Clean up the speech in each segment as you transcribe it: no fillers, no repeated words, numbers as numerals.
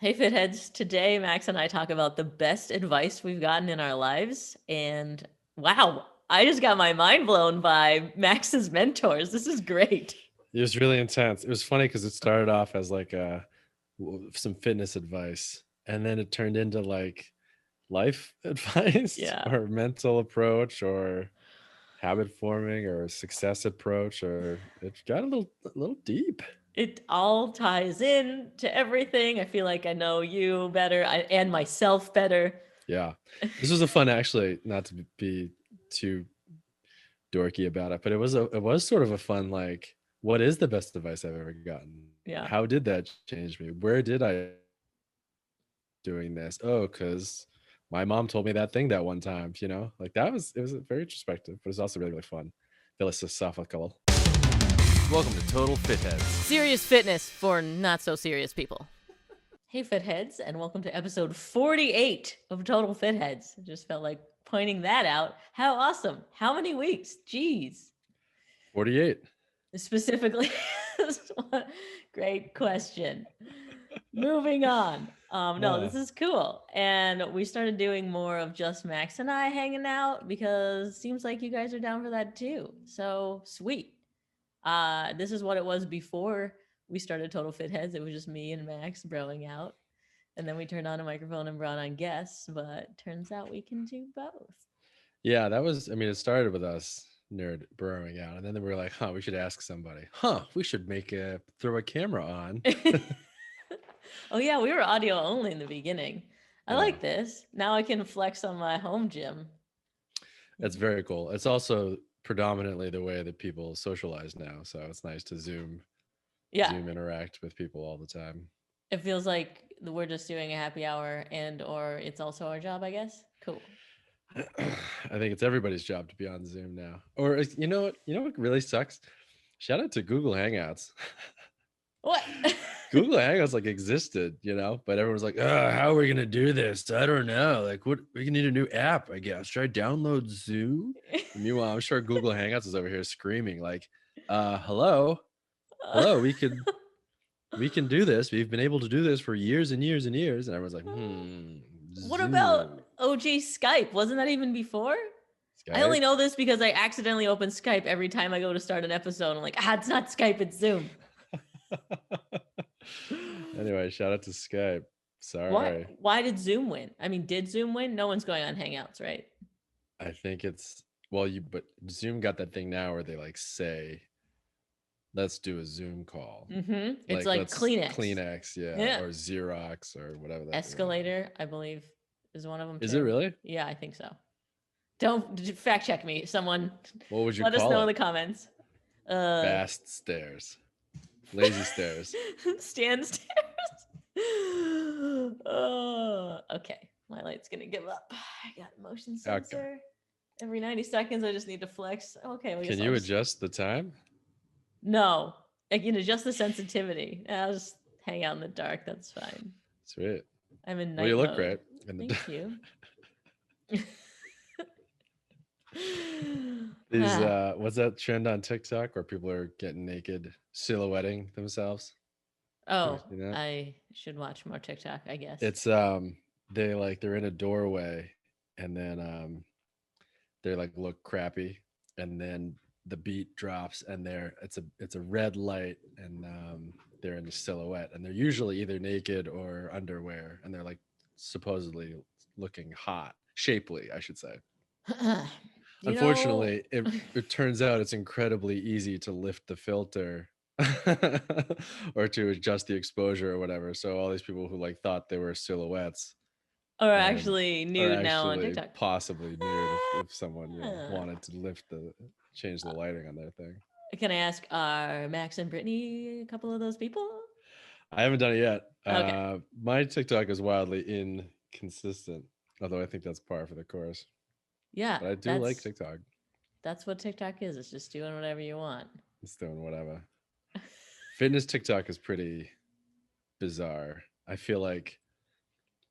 Hey Fitheads, today Max and I talk about the best advice we've gotten in our lives. And wow, I just got my mind blown by Max's mentors. This is great. It was really intense. It was funny because it started off as like some fitness advice, and then it turned into like life advice Yeah, or mental approach or habit forming or success approach, or it got a little deep. it all ties in to everything. I feel like I know you better and myself better. Yeah, this was a fun, actually, not to be too dorky about it, but it was sort of a fun, like, what is the best advice I've ever gotten? Yeah. How did that change me? Where did I doing this? Oh, because my mom told me that thing that one time, like it was very introspective, but it's also really, really fun, philosophical. Welcome to Total Fitheads. Serious fitness for not so serious people. Hey Fitheads, and welcome to episode 48 of Total Fitheads. I just felt like pointing that out. How awesome. How many weeks? Jeez. 48. Specifically, great question. Moving on. No, Uh, this is cool. And we started doing more of just Max and I hanging out because it seems like you guys are down for that too. So sweet. This is what it was before we started Total Fit Heads. It was just me and Max broing out. And then we turned on a microphone and brought on guests, but turns out we can do both. yeah, it started with us nerd burrowing out, and then we were like, we should ask somebody. We should throw a camera on. Oh yeah, we were audio only in the beginning. I Yeah, like this. Now I can flex on my home gym. that's very cool. It's also predominantly the way that people socialize now, so it's nice to Yeah, Zoom interact with people all the time. it feels like we're just doing a happy hour and or it's also our job, I guess. Cool. I think it's everybody's job to be on Zoom now. Or you know what? You know what really sucks? Shout out to Google Hangouts. What? Google Hangouts like existed, but everyone's like, how are we gonna do this? I don't know. Like, what? We need a new app, I guess. Should I download Zoom? And meanwhile, I'm sure Google Hangouts is over here screaming like, hello, hello, we can do this. We've been able to do this for years and years and years. And everyone's like, What about Zoom, OG Skype? Wasn't that even before? I only Skype. know this because I accidentally open Skype every time I go to start an episode. I'm like, it's not Skype, it's Zoom. Anyway, shout out to Skype. Why? Sorry. Why did Zoom win? I mean, did Zoom win? No one's going on Hangouts, right? I think it's but Zoom got that thing now where they like say, let's do a Zoom call. It's like Let's Kleenex. Kleenex, yeah, Yeah. or Xerox or whatever that Escalator, I believe, is one of them. is. Too. It really? Yeah, I think so. Don't fact check me. Someone What would you let us call know in it? the comments. Fast stairs, lazy stairs. Stand stairs. Okay. My light's gonna give up. I got motion Okay. sensor. Every 90 seconds, I just need to flex. Okay. Can you adjust the time? No, I can adjust the sensitivity. I'll just hang out in the dark. That's fine. Sweet. I'm in night Well, you look mode. great. Thank you. These what's that trend on TikTok where people are getting naked, silhouetting themselves? You Oh, ever seen that? I should watch more TikTok, I guess. It's they're in a doorway, and then they like look crappy, and then the beat drops, and it's a red light, and they're in a silhouette, and they're usually either naked or underwear, and they're like supposedly looking hot, shapely, I should say. You know, Unfortunately, it turns out it's incredibly easy to lift the filter or to adjust the exposure or whatever. So all these people who like thought they were silhouettes or um, actually are nude now on actually TikTok. possibed if someone Ah. wanted to change the lighting on their thing. Can I ask, are Max and Brittany a couple of those people? I haven't done it yet. Okay. My TikTok is wildly inconsistent, although I think that's par for the course. Yeah, But I do like TikTok. that's what TikTok is. It's just doing whatever you want. It's doing whatever. Fitness TikTok is pretty bizarre. I feel like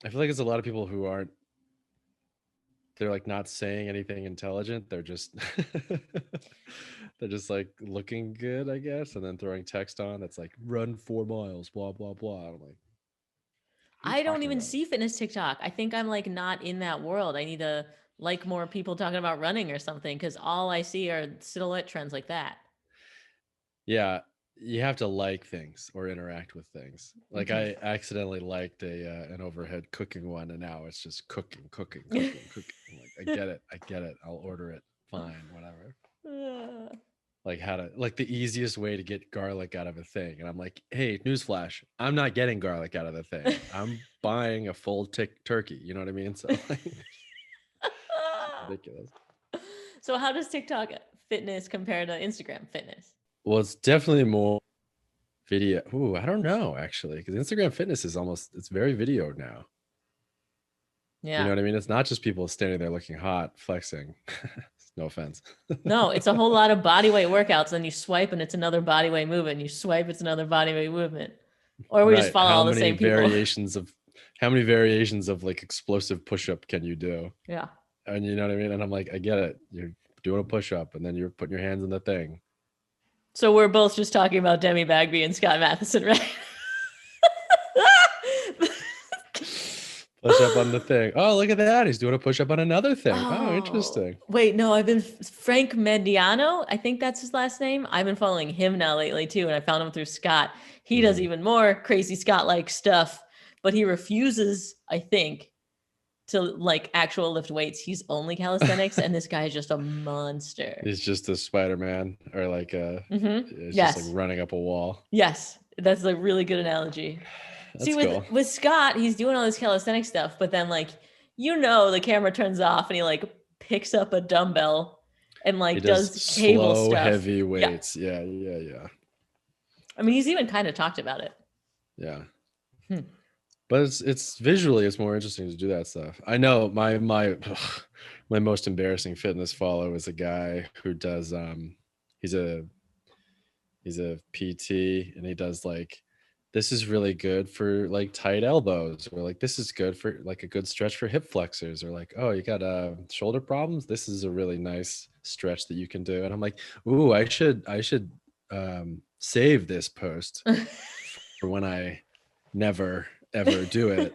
it's a lot of people who aren't they're like not saying anything intelligent. They're just they're just like looking good, I guess, and then throwing text on that's like run 4 miles, blah blah blah. I'm like, are you I don't talking even about? see fitness TikTok. I think I'm like not in that world. I need to like more people talking about running or something because all I see are silhouette trends like that. Yeah, you have to like things or interact with things. Like Mhm. I accidentally liked an overhead cooking one, and now it's just cooking. I'm like, I get it. I'll order it. Fine, whatever. Like how to like the easiest way to get garlic out of a thing, and I'm like, hey, newsflash, I'm not getting garlic out of the thing. I'm buying a full turkey. You know what I mean? So like, ridiculous. So how does TikTok fitness compare to Instagram fitness? Well, it's definitely more video. Ooh, I don't know actually, because Instagram fitness is it's very video now. You know Yeah. what I mean? It's not just people standing there looking hot, flexing. No offense. No, it's a whole lot of body weight workouts. Then you swipe and it's another body weight movement. You swipe, it's another body weight movement. Or we just Right. follow all the same people. How many variations of like explosive push-up can you do? Yeah. And you know what I mean? And I'm like, I get it. You're doing a push-up and then you're putting your hands in the thing. So we're both just talking about Demi Bagby and Scott Matheson, right? Push up on the thing. Oh, look at that. He's doing a push up on another thing. Oh, Oh, interesting. wait, no, I've been Frank Mediano. I think that's his last name. I've been following him now lately too, and I found him through Scott. He does even more crazy Scott-like stuff, but he refuses, I think, to like actual lift weights. He's only calisthenics, and this guy is just a monster. He's just a Spider-Man or like it's just like Yes, running up a wall. yes, that's a really good analogy. That's See, cool. with Scott, he's doing all this calisthenic stuff, but then like the camera turns off and he like picks up a dumbbell and He like does does cable slow, stuff. heavy Yeah. weights. Yeah. I mean, he's even kind of talked about it. Yeah. Hmm. But it's visually it's more interesting to do that stuff. I know my my most embarrassing fitness follow is a guy who does he's a PT, and he does like, this is really good for like tight elbows, or like this is good for like a good stretch for hip flexors, or like, oh, you got shoulder problems, this is a really nice stretch that you can do. And I'm like, ooh, I should save this post for when I never ever do it.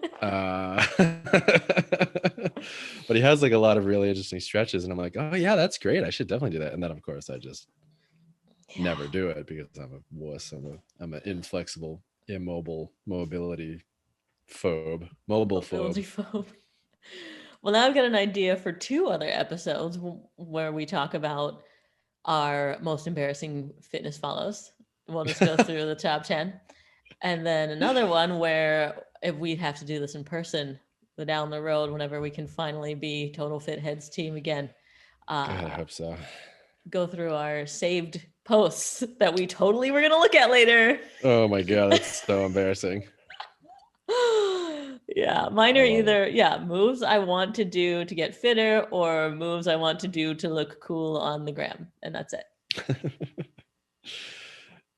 But he has like a lot of really interesting stretches, and I'm like, oh yeah, that's great, I should definitely do that. And then of course I just never do it because I'm a wuss. I'm an inflexible, immobile mobile phobe. Well, now I've got an idea for 2 other episodes where we talk about our most embarrassing fitness follows. We'll just go through the top 10. And then another one where if we'd have to do this in person down the road, whenever we can finally be Total Fit Heads team again. God, I hope so. Go through our saved posts that we totally were going to look at later. Oh my God, that's so embarrassing. Yeah, mine are either moves I want to do to get fitter or moves I want to do to look cool on the gram, and that's it.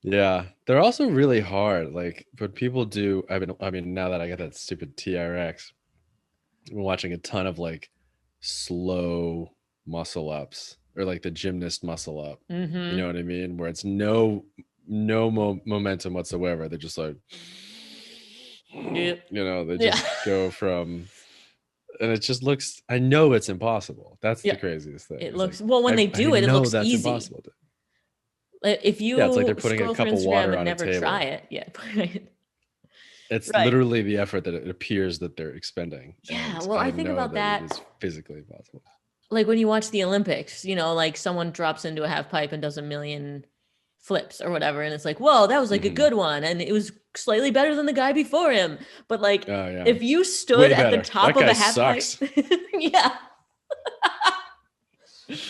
Yeah, they're also really hard. Like, but people do. I mean, now that I got that stupid TRX, I've been watching a ton of like slow muscle ups, or like the gymnast muscle up. You know what I mean? Where it's no momentum whatsoever. They're just like, Yep. they just go from, and it just looks. I know it's impossible. That's the craziest thing. It looks well when they do it. It looks easy. Impossible. If you, it's like they're putting a cup of water on a table. Never try it. Yeah. It's literally the effort that it appears that they're expending. Yeah. Well, I think about that. It is physically impossible. Like when you watch the Olympics, like someone drops into a half pipe and does a million flips or whatever, and it's like, whoa, that was like a good one, and it was slightly better than the guy before him. But like, if you stood at the top of a half pipe, yeah.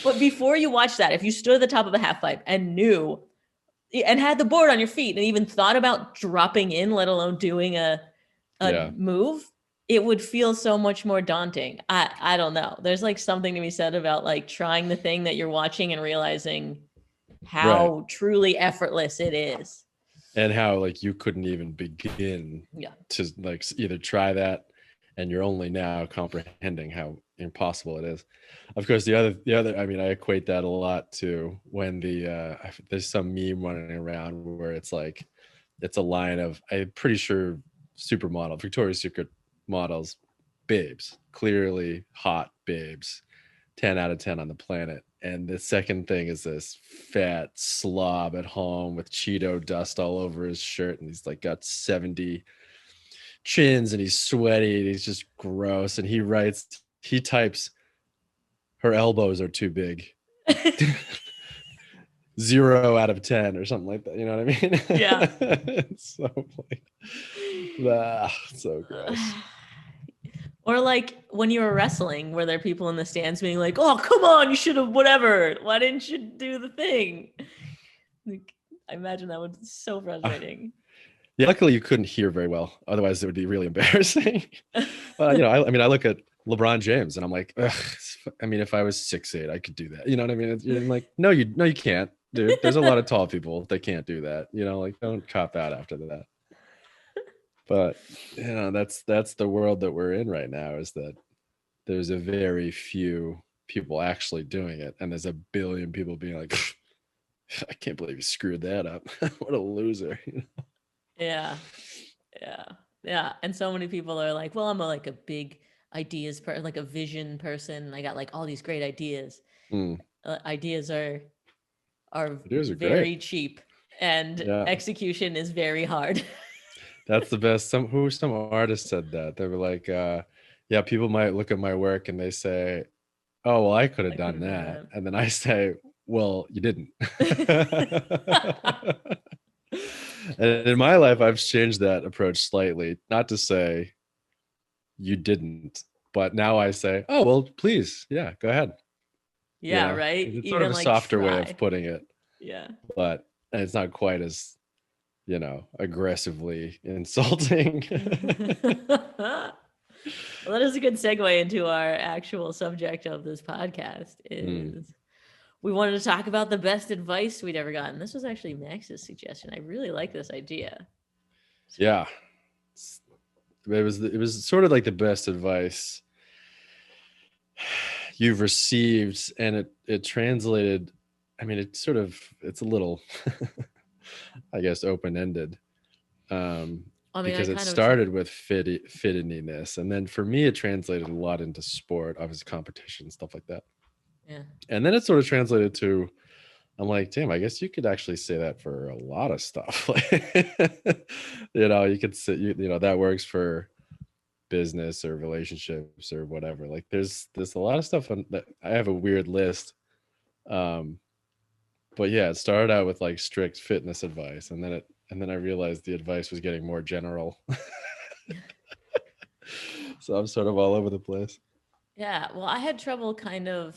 But before you watch that, if you stood at the top of a half pipe and knew and had the board on your feet and even thought about dropping in, let alone doing a move, it would feel so much more daunting. I don't know. There's like something to be said about like trying the thing that you're watching and realizing how truly effortless it is. And how like you couldn't even begin to like either try that, and you're only now comprehending how impossible it is. Of course, the other, I mean, I equate that a lot to when there's some meme running around where it's like, it's a line of, I'm pretty sure supermodel, Victoria's Secret models, babes, clearly hot babes, 10 out of 10 on the planet. And the second thing is this fat slob at home with Cheeto dust all over his shirt, and he's like got 70 chins, and he's sweaty, and he's just gross. And he types, her elbows are too big. 0 out of 10 or something like that. You know what I mean? Yeah. It's so like, so gross. Or like when you were wrestling, were there people in the stands being like, "Oh, come on, you should have whatever. Why didn't you do the thing?" Like, I imagine that was so frustrating. Yeah, luckily you couldn't hear very well. Otherwise, it would be really embarrassing. I mean, I look at LeBron James and I'm like, ugh, I mean, if I was 6'8", I could do that. You know what I mean? You're like, no, you can't, dude. There's a lot of tall people that can't do that. You know, like don't cop out after that. But that's the world that we're in right now, is that there's a very few people actually doing it, and there's a billion people being like, I can't believe you screwed that up. What a loser. Yeah. And so many people are like, well, I'm like a big ideas person, like a vision person. I got like all these great ideas. Ideas are very great. cheap, and Yeah. execution is very hard. That's the best. Some artist said that. They were like, yeah, people might look at my work and they say, oh, well, I could have done that. And then I say, well, you didn't. And in my life, I've changed that approach slightly. Not to say you didn't, but now I say, oh, well, please. Yeah, go ahead. Yeah, right. It's Even sort of a like softer way of putting it. Yeah. But it's not quite as, aggressively insulting. Well, that is a good segue into our actual subject of this podcast. Is we wanted to talk about the best advice we'd ever gotten. This was actually Max's suggestion. I really like this idea. Yeah, it was sort of like the best advice you've received, and it translated. I mean, it's a little, I guess, open-ended. Because it started with fittiness, and then for me it translated a lot into sport, obviously competition, stuff like that. Yeah. And then it sort of translated to, I'm like, damn, I guess you could actually say that for a lot of stuff. You could say, that works for business or relationships or whatever. Like there's a lot of stuff on that. I have a weird list. But yeah, it started out with like strict fitness advice, and then I realized the advice was getting more general. So I'm sort of all over the place. Yeah, well, I had trouble kind of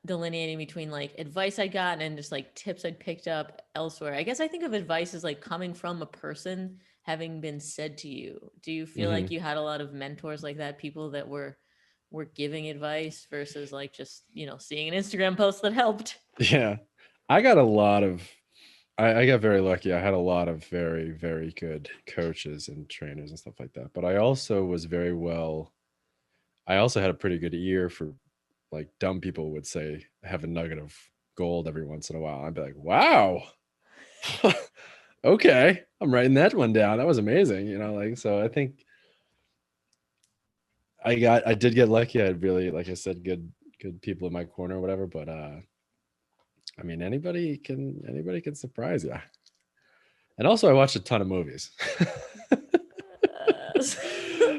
delineating between like advice I'd gotten and just like tips I'd picked up elsewhere. I guess I think of advice as like coming from a person having been said to you. Do you feel like you had a lot of mentors like that, people that were giving advice versus like just, seeing an Instagram post that helped? Yeah. I got a lot of I got very lucky. I had a lot of very, very good coaches and trainers and stuff like that. But I also had a pretty good ear for, like, dumb people would say, have a nugget of gold every once in a while. I'd be like, wow. Okay. I'm writing that one down. That was amazing. So I think I did get lucky. I had really, like I said, good people in my corner or whatever. But I mean, anybody can surprise you. And also I watched a ton of movies.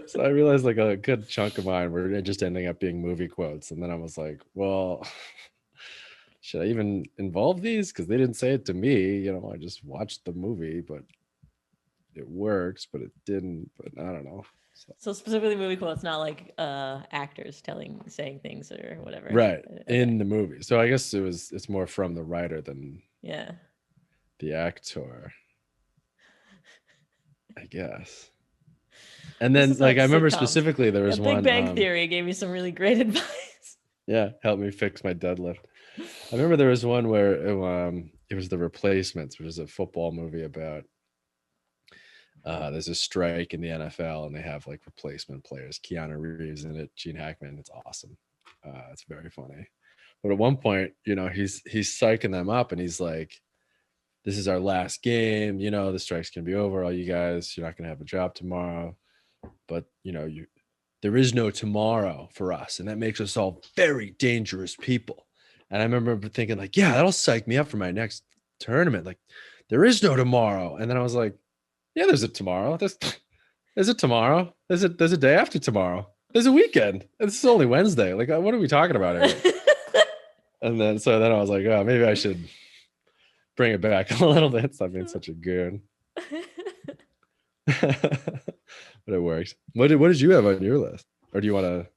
So I realized like a good chunk of mine were just ending up being movie quotes. And then I was like, well, should I even involve these? Because they didn't say it to me. I just watched the movie, but it works, but it didn't. But I don't know. So specifically movie quotes, not like actors saying things or whatever. Right. Okay. In the movie. So I guess it's more from the writer than the actor, I guess. And then like I remember specifically there was one. Big Bang Theory gave me some really great advice. Yeah, helped me fix my deadlift. I remember there was one where it was The Replacements, which is a football movie about there's a strike in the NFL and they have like replacement players. Keanu Reeves in it, Gene Hackman. It's awesome. It's very funny. But at one point, he's psyching them up and he's like, this is our last game. You know, the strike's gonna be over. All you guys, you're not gonna have a job tomorrow, but you know, there is no tomorrow for us, and that makes us all very dangerous people. And I remember thinking, like, yeah, that'll psych me up for my next tournament. Like, there is no tomorrow. And then I was like, yeah, there's a tomorrow. There's a tomorrow. There's a day after tomorrow. There's a weekend. It's only Wednesday. Like, what are we talking about here? And then I was like, oh, maybe I should bring it back a little bit. Stop being such a goon. But it works. What did you have on your list? Or do you want to?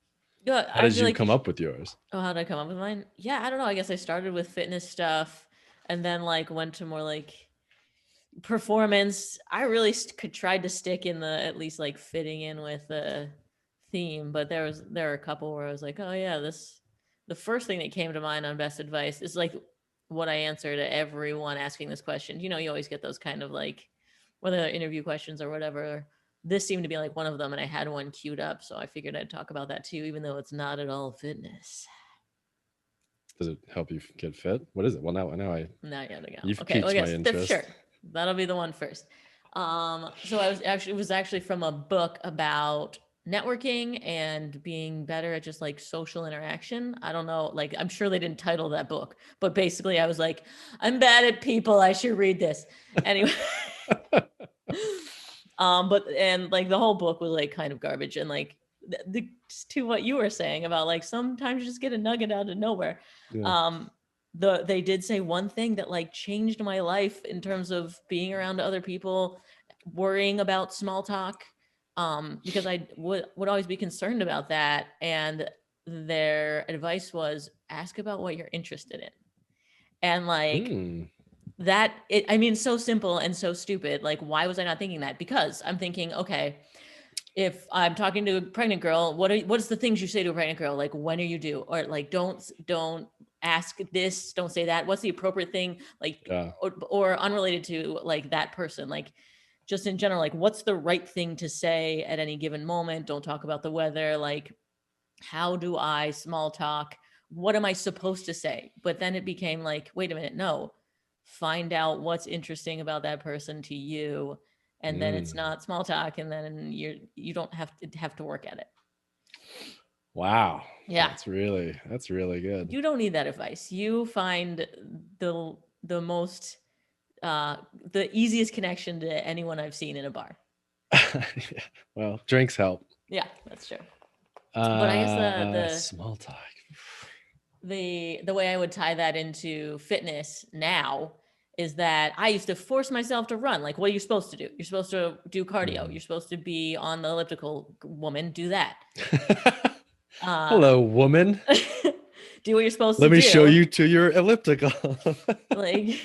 Yeah, How did you come up with yours? Oh, how did I come up with mine? Yeah, I don't know. I guess I started with fitness stuff, and then like went to more like performance. I really tried to stick in the at least like fitting in with the theme, but there are a couple where I was like, oh yeah, the first thing that came to mind on best advice is like what I answer to everyone asking this question. You know, you always get those kind of like whether they're interview questions or whatever. This seemed to be like one of them, and I had one queued up, so I figured I'd talk about that too, even though it's not at all fitness. Does it help you get fit? What is it? Well, now I Not yet again. You've Okay, piqued well, I my guess interest. sure. That'll be the one first. So it was actually from a book about networking and being better at just like social interaction. I don't know, like I'm sure they didn't title that book, but basically I was like, I'm bad at people. I should read this. Anyway. But and like the whole book was like kind of garbage, and like to what you were saying about like sometimes you just get a nugget out of nowhere. Yeah. They did say one thing that like changed my life in terms of being around other people, worrying about small talk, because I would always be concerned about that, and their advice was ask about what you're interested in. And like that it I mean so simple and so stupid. Like why was I not thinking that? Because I'm thinking, okay, if I'm talking to a pregnant girl, what's the things you say to a pregnant girl? Like when are you due? Or like don't ask this, don't say that. What's the appropriate thing? Like or unrelated to like that person, like just in general, like what's the right thing to say at any given moment? Don't talk about the weather. Like how do I small talk? What am I supposed to say? But then it became like, wait a minute, no. Find out what's interesting about that person to you, and then it's not small talk, and then you don't have to work at it. Wow. Yeah. That's really good. You don't need that advice. You find the most the easiest connection to anyone I've seen in a bar. Well, drinks help. Yeah, that's true. But I guess the small talk. The way I would tie that into fitness now is that I used to force myself to run. Like, what are you supposed to do? You're supposed to do cardio. You're supposed to be on the elliptical. Woman, do that. Hello, woman. Do what you're supposed to do. Let me show you to your elliptical. Like,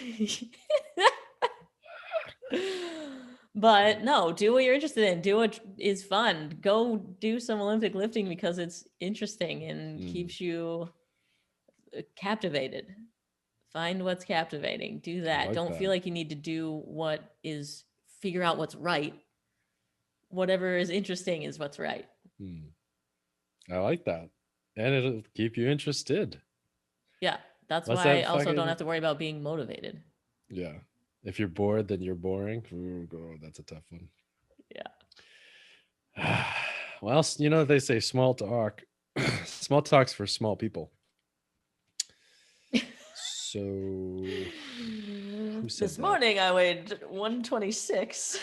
but no, do what you're interested in. Do what is fun. Go do some Olympic lifting because it's interesting and keeps you captivated. Find what's captivating. Do that. Like Don't feel like you need to figure out what's right. Whatever is interesting is what's right. I like that. And it'll keep you interested. Yeah. That's why I also don't have to worry about being motivated. Yeah. If you're bored, then you're boring. Ooh, that's a tough one. Yeah. Well, you know, they say small talk. Small talk's for small people. So this morning I weighed 126.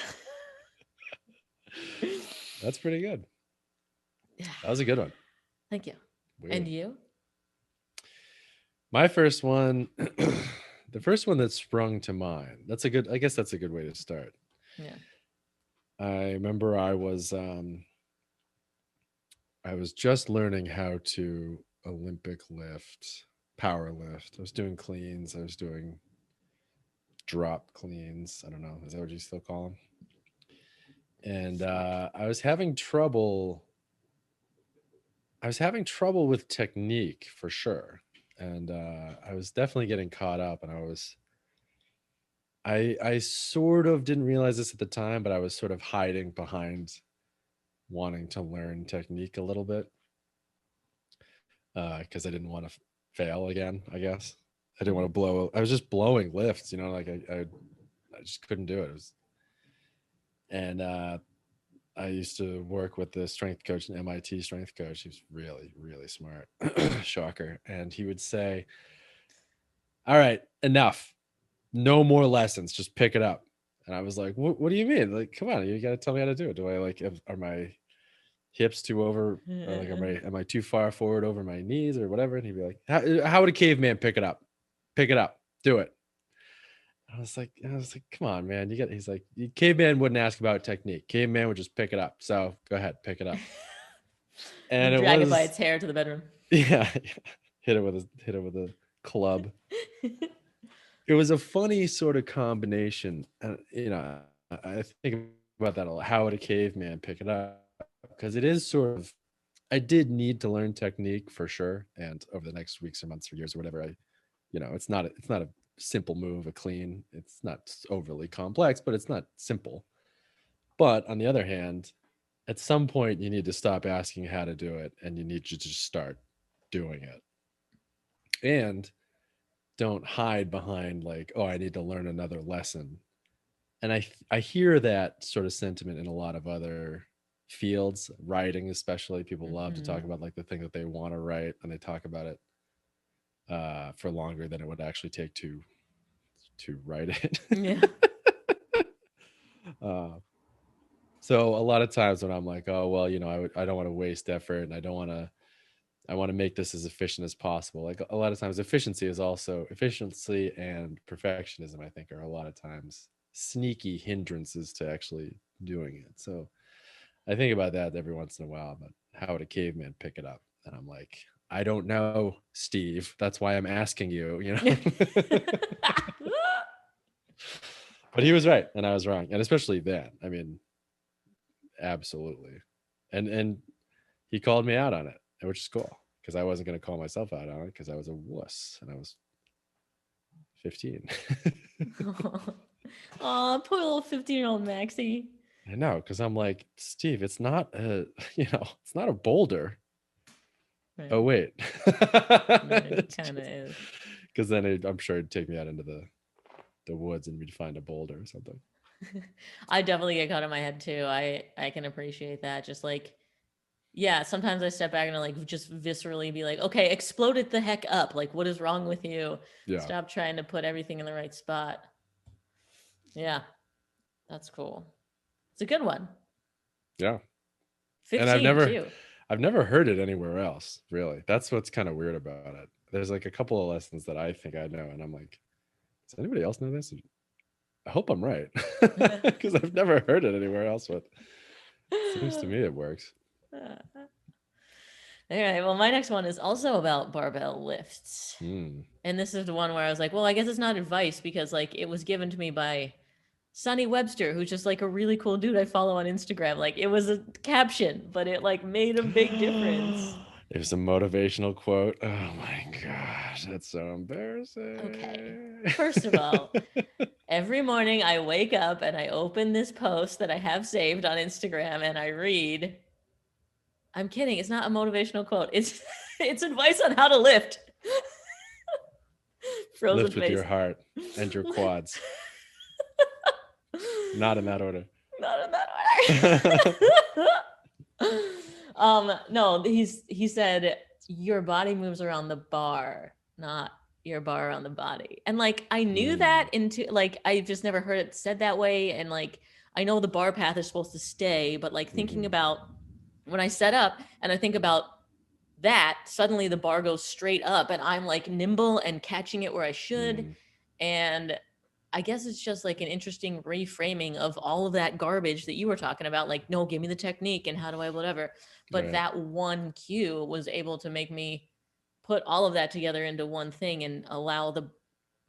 That's pretty good. Yeah. That was a good one. Thank you. Weird. And you? My first one, the first one that sprung to mind. I guess that's a good way to start. Yeah. I remember I was just learning how to Olympic lift, power lift. I was doing cleans. I was doing drop cleans. I don't know. Is that what you still call them? And I was having trouble with technique for sure. And I was definitely getting caught up, and I sort of didn't realize this at the time, but I was sort of hiding behind wanting to learn technique a little bit because I didn't want to fail again, I guess. I didn't want to blow. I was just blowing lifts, you know, like I just couldn't do it. And I used to work with the strength coach, an MIT strength coach. He was really, really smart. Shocker. And he would say, "All right, enough. No more lessons. Just pick it up." And I was like, what do you mean? Like, come on, you got to tell me how to do it. Do I like, are my hips too over, or like, am I too far forward over my knees or whatever? And he'd be like, how would a caveman pick it up? Pick it up. Do it. I was like, come on, man. He's like, caveman wouldn't ask about technique. Caveman would just pick it up. So go ahead, pick it up. And it drag was, it by its hair to the bedroom. yeah, hit it with a club. It was a funny sort of combination. You know, I think about that a lot. How would a caveman pick it up? Because it is sort of, I did need to learn technique for sure. And over the next weeks or months or years or whatever, it's not a simple move, a clean. It's not overly complex, but it's not simple. But on the other hand, at some point you need to stop asking how to do it and you need to just start doing it. And don't hide behind like, oh, I need to learn another lesson. And I hear that sort of sentiment in a lot of other fields, writing especially. People love to talk about like the thing that they want to write, and they talk about it for longer than it would actually take to write it. Yeah. So a lot of times when I'm like, oh well, I don't want to waste effort, and I want to make this as efficient as possible. Like a lot of times, efficiency and perfectionism, I think, are a lot of times sneaky hindrances to actually doing it. So I think about that every once in a while, but how would a caveman pick it up? And I'm like, I don't know, Steve. That's why I'm asking you, But he was right and I was wrong. And especially then, I mean, absolutely. And he called me out on it, which is cool because I wasn't going to call myself out on it because I was a wuss and I was 15. Oh, poor little 15-year-old Maxie. I know, because I'm like, Steve, it's not it's not a boulder. Right. Oh wait, It kind of is. Because then I'm sure it'd take me out into the woods and we'd find a boulder or something. I definitely get caught in my head too. I can appreciate that. Just like, yeah, sometimes I step back and I like just viscerally be like, okay, explode it the heck up. Like, what is wrong with you? Yeah. Stop trying to put everything in the right spot. Yeah, that's cool. It's a good one. Yeah. 15 and too. I've never heard it anywhere else, really. That's what's kind of weird about it. There's like a couple of lessons that I think I know, and I'm like, does anybody else know this? I hope I'm right, because I've never heard it anywhere else, but it seems to me it works. All right, well, my next one is also about barbell lifts. And this is the one where I was like, well, I guess it's not advice because like it was given to me by Sonny Webster, who's just like a really cool dude I follow on Instagram. Like it was a caption, but it like made a big difference. There's a motivational quote. Oh my gosh, that's so embarrassing. Okay. First of all, every morning I wake up and I open this post that I have saved on Instagram and I read, I'm kidding, it's not a motivational quote. It's advice on how to lift. Frozen lift with face. your heart and your quads. Not in that order. Not in that order. No, he said your body moves around the bar, not your bar around the body. And like I knew that into like I just never heard it said that way. And like I know the bar path is supposed to stay, but like thinking about when I set up and I think about that, suddenly the bar goes straight up and I'm like nimble and catching it where I should. And I guess it's just like an interesting reframing of all of that garbage that you were talking about. Like, no, give me the technique and how do I whatever. But Right. that one cue was able to make me put all of that together into one thing and allow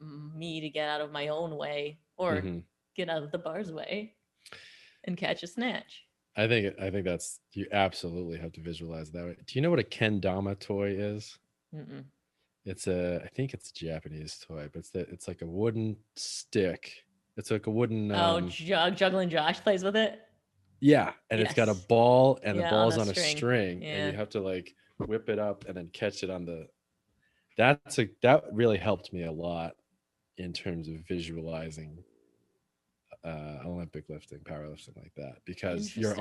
me to get out of my own way or get out of the bar's way and catch a snatch. I think that's, you absolutely have to visualize that way. Do you know what a kendama toy is? Mm-mm. I think it's a Japanese toy, but it's like a wooden stick. It's like a wooden. Juggling Josh plays with it. Yeah, and it's got a ball, and the ball's on a string, Yeah. and you have to like whip it up and then catch it on the. that really helped me a lot in terms of visualizing Olympic lifting, powerlifting like that, because Interesting. your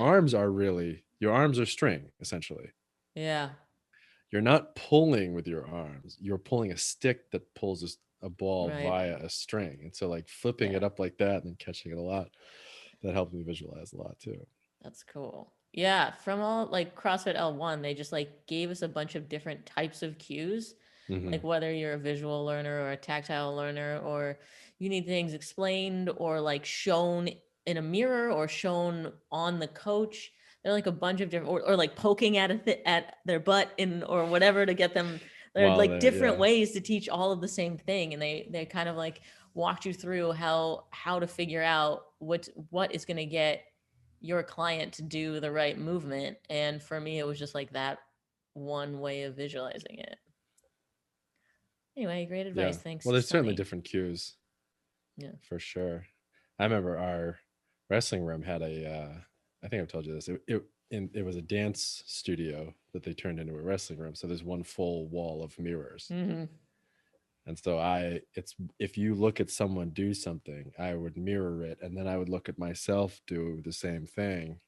arms are string essentially. Yeah. You're not pulling with your arms. You're pulling a stick that pulls a ball Right. via a string. And so like flipping it Yeah. up like that and catching it a lot, that helped me visualize a lot too. That's cool. Yeah, from all like CrossFit L1, they just like gave us a bunch of different types of cues, Mm-hmm. like whether you're a visual learner or a tactile learner, or you need things explained or like shown in a mirror or shown on the coach. They're like a bunch of different, or like poking at at their butt in or whatever to get them. They're While like they're, different yeah. ways to teach all of the same thing, and they kind of like walked you through how to figure out what is going to get your client to do the right movement. And for me, it was just like that one way of visualizing it. Anyway, great Yeah. advice. Thanks, Well, there's certainly Sonny. different cues Yeah. for sure. I remember our wrestling room had I think I've told you this. It was a dance studio that they turned into a wrestling room. So there's one full wall of mirrors. Mm-hmm. And so if you look at someone do something, I would mirror it, and then I would look at myself do the same thing.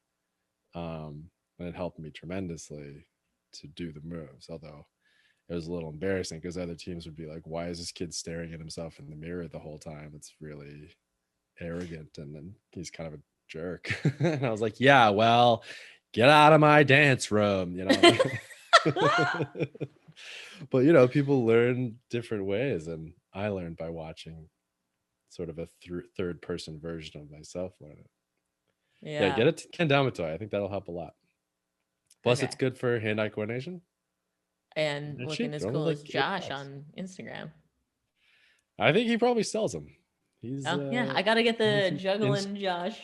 And it helped me tremendously to do the moves. Although it was a little embarrassing because other teams would be like, "Why is this kid staring at himself in the mirror the whole time? It's really arrogant, and then he's kind of a jerk." And I was like, "Yeah, well, get out of my dance room," you know. But people learn different ways, and I learned by watching sort of a third person version of myself learn it. Yeah, Yeah. get it to Ken Damato. I think that'll help a lot. Plus, Okay. it's good for hand-eye coordination. And It's looking cheap. as They're only cool as like Josh $8. on Instagram. I think he probably sells them. He's Oh yeah, I gotta get the he's juggling Josh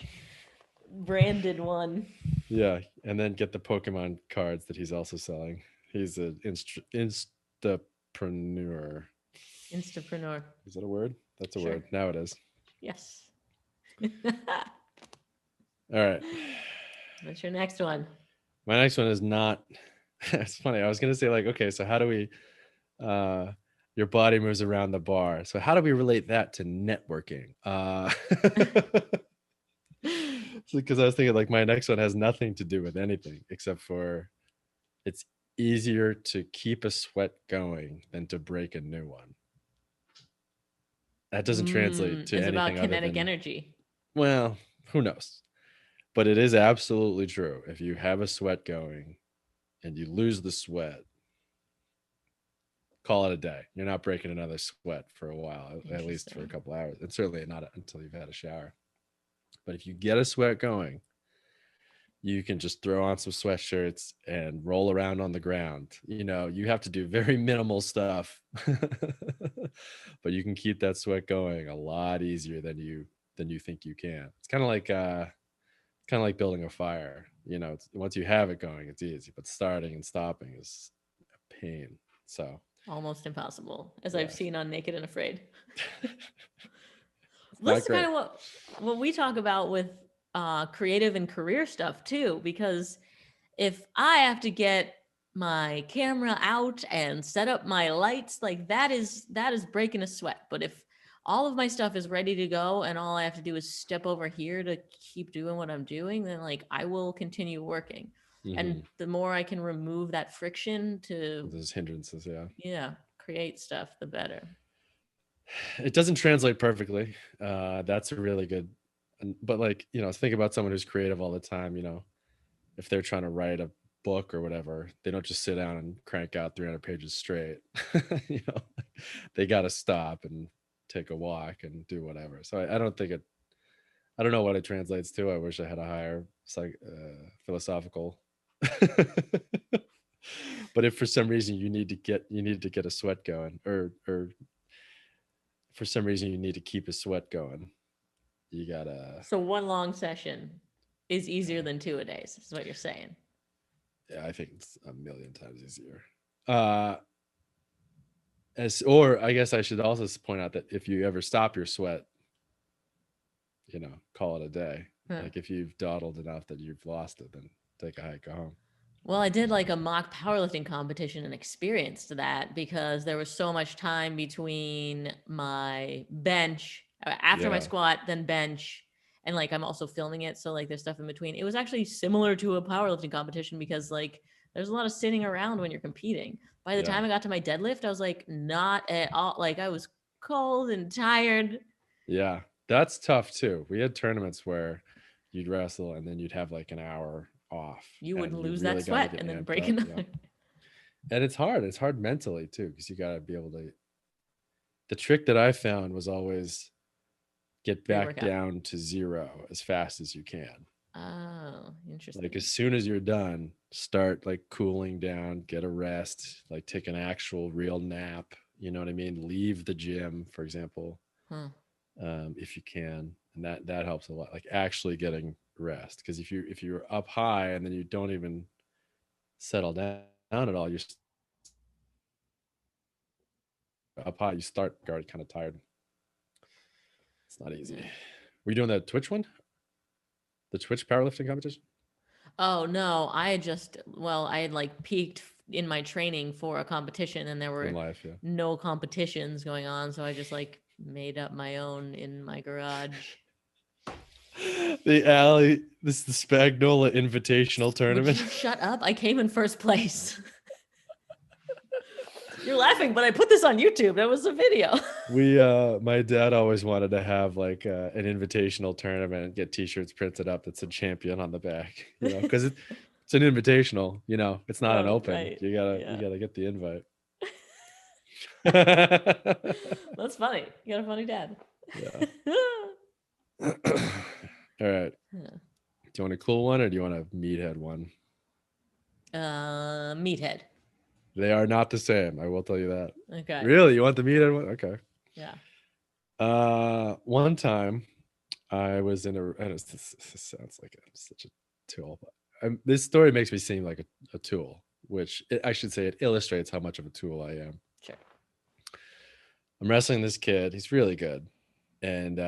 branded one. yeah, and then get the Pokemon cards that he's also selling. He's an instapreneur. Instapreneur. Is that a word? That's a Sure. word. Now it is. Yes. All right. What's your next one? My next one is not. It's funny. I was gonna say like, okay, so how do we? Your body moves around the bar. So how do we relate that to networking? Because I was thinking like my next one has nothing to do with anything except for it's easier to keep a sweat going than to break a new one. That doesn't translate to Is about anything other kinetic than, energy. well, who knows? But it is absolutely true. If you have a sweat going and you lose the sweat, call it a day. You're not breaking another sweat for a while, at least for a Interesting. couple hours. And certainly not until you've had a shower. But if you get a sweat going, you can just throw on some sweatshirts and roll around on the ground. You have to do very minimal stuff, but you can keep that sweat going a lot easier than you think you can. It's kind of like building a fire. Once you have it going, it's easy, but starting and stopping is a pain. So Almost impossible, as yeah. I've seen on Naked and Afraid. It's This not is great. kind of what we talk about with creative and career stuff too, because if I have to get my camera out and set up my lights, like that is breaking a sweat. But if all of my stuff is ready to go and all I have to do is step over here to keep doing what I'm doing, then like I will continue working. And the more I can remove that friction to Those hindrances, yeah, create stuff, the better. It doesn't translate perfectly. That's a really good, but like, think about someone who's creative all the time. If they're trying to write a book or whatever, they don't just sit down and crank out 300 pages straight. you know they got to stop and take a walk and do whatever. So I don't think I don't know what it translates to. I wish I had a higher philosophical but if for some reason you need to get a sweat going, or for some reason you need to keep a sweat going, you gotta. So one long session is easier than 2 a days, is what you're saying. Yeah, I think it's a million times easier. Or I guess I should also point out that if you ever stop your sweat, call it a day. Huh. Like if you've dawdled enough that you've lost it, then take a hike, go home. Well, I did like a mock powerlifting competition and experienced that because there was so much time between my bench, after my Yeah. squat, then bench, and like I'm also filming it. So like there's stuff in between. It was actually similar to a powerlifting competition because like there's a lot of sitting around when you're competing. By the Yeah. time I got to my deadlift, I was like not at all, like I was cold and tired. Yeah. That's tough too. We had tournaments where you'd wrestle and then you'd have like an hour off You would and you lose that really got to sweat get and then amped break up. Yeah. another. And it's hard. It's hard mentally too, because you got to be able to. The trick that I found was always get back Pre-workout. down to 0 as fast as you can. Oh, interesting. Like as soon as you're done, start like cooling down, get a rest, like take an actual real nap. You know what I mean? Leave the gym, for example, Huh. if you can, and that helps a lot. Like actually getting rest, because if you're up high and then you don't even settle down at all, you're up high. You start already kind of tired. It's not easy. Were you doing that Twitch one? The Twitch powerlifting competition? Oh no, I had I had like peaked in my training for a competition and there In were life, yeah. no competitions going on, so I just like made up my own in my garage. The alley, this is the Spagnola Invitational Would Tournament. you shut up? I came in first place. You're laughing, but I put this on YouTube. That was a video. My dad always wanted to have like an invitational tournament and get t-shirts printed up that said champion on the back, because it's an invitational, it's not an Oh, open. right. You Yeah. gotta get the invite. That's funny. You got a funny dad. Yeah. All right. Do you want a cool one or do you want a meathead one? Meathead. They are not the same. I will tell you that. Okay. Really? You want the meathead one? Okay. Yeah. One time I was in this sounds like such a tool, but this story makes me seem like a tool, which I should say it illustrates how much of a tool I am. Sure. I'm wrestling this kid. He's really good. And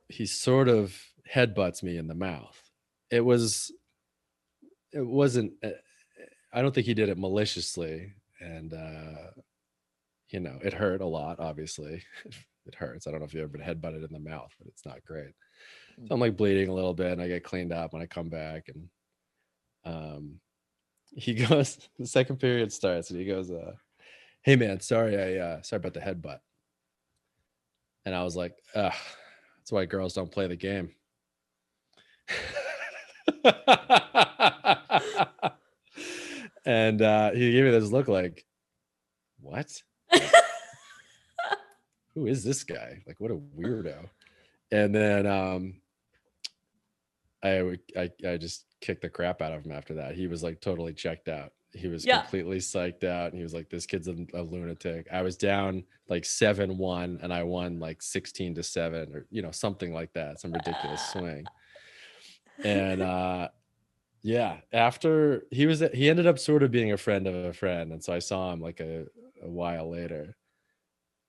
he sort of headbutts me in the mouth. It wasn't, I don't think he did it maliciously. And, it hurt a lot, obviously. It hurts. I don't know if you've ever been headbutted in the mouth, but it's not great. So I'm like bleeding a little bit and I get cleaned up when I come back. And he goes, the second period starts and he goes, hey man, sorry about the headbutt. And I was like, that's why girls don't play the game. And he gave me this look like, what? Who is this guy? Like, what a weirdo. And then I just kicked the crap out of him after that. He was like totally checked out. He was completely psyched out. And he was like, this kid's a lunatic. I was down like 7-1 and I won like 16-7 or, something like that. Some ridiculous swing. And yeah, after he ended up sort of being a friend of a friend. And so I saw him like a while later.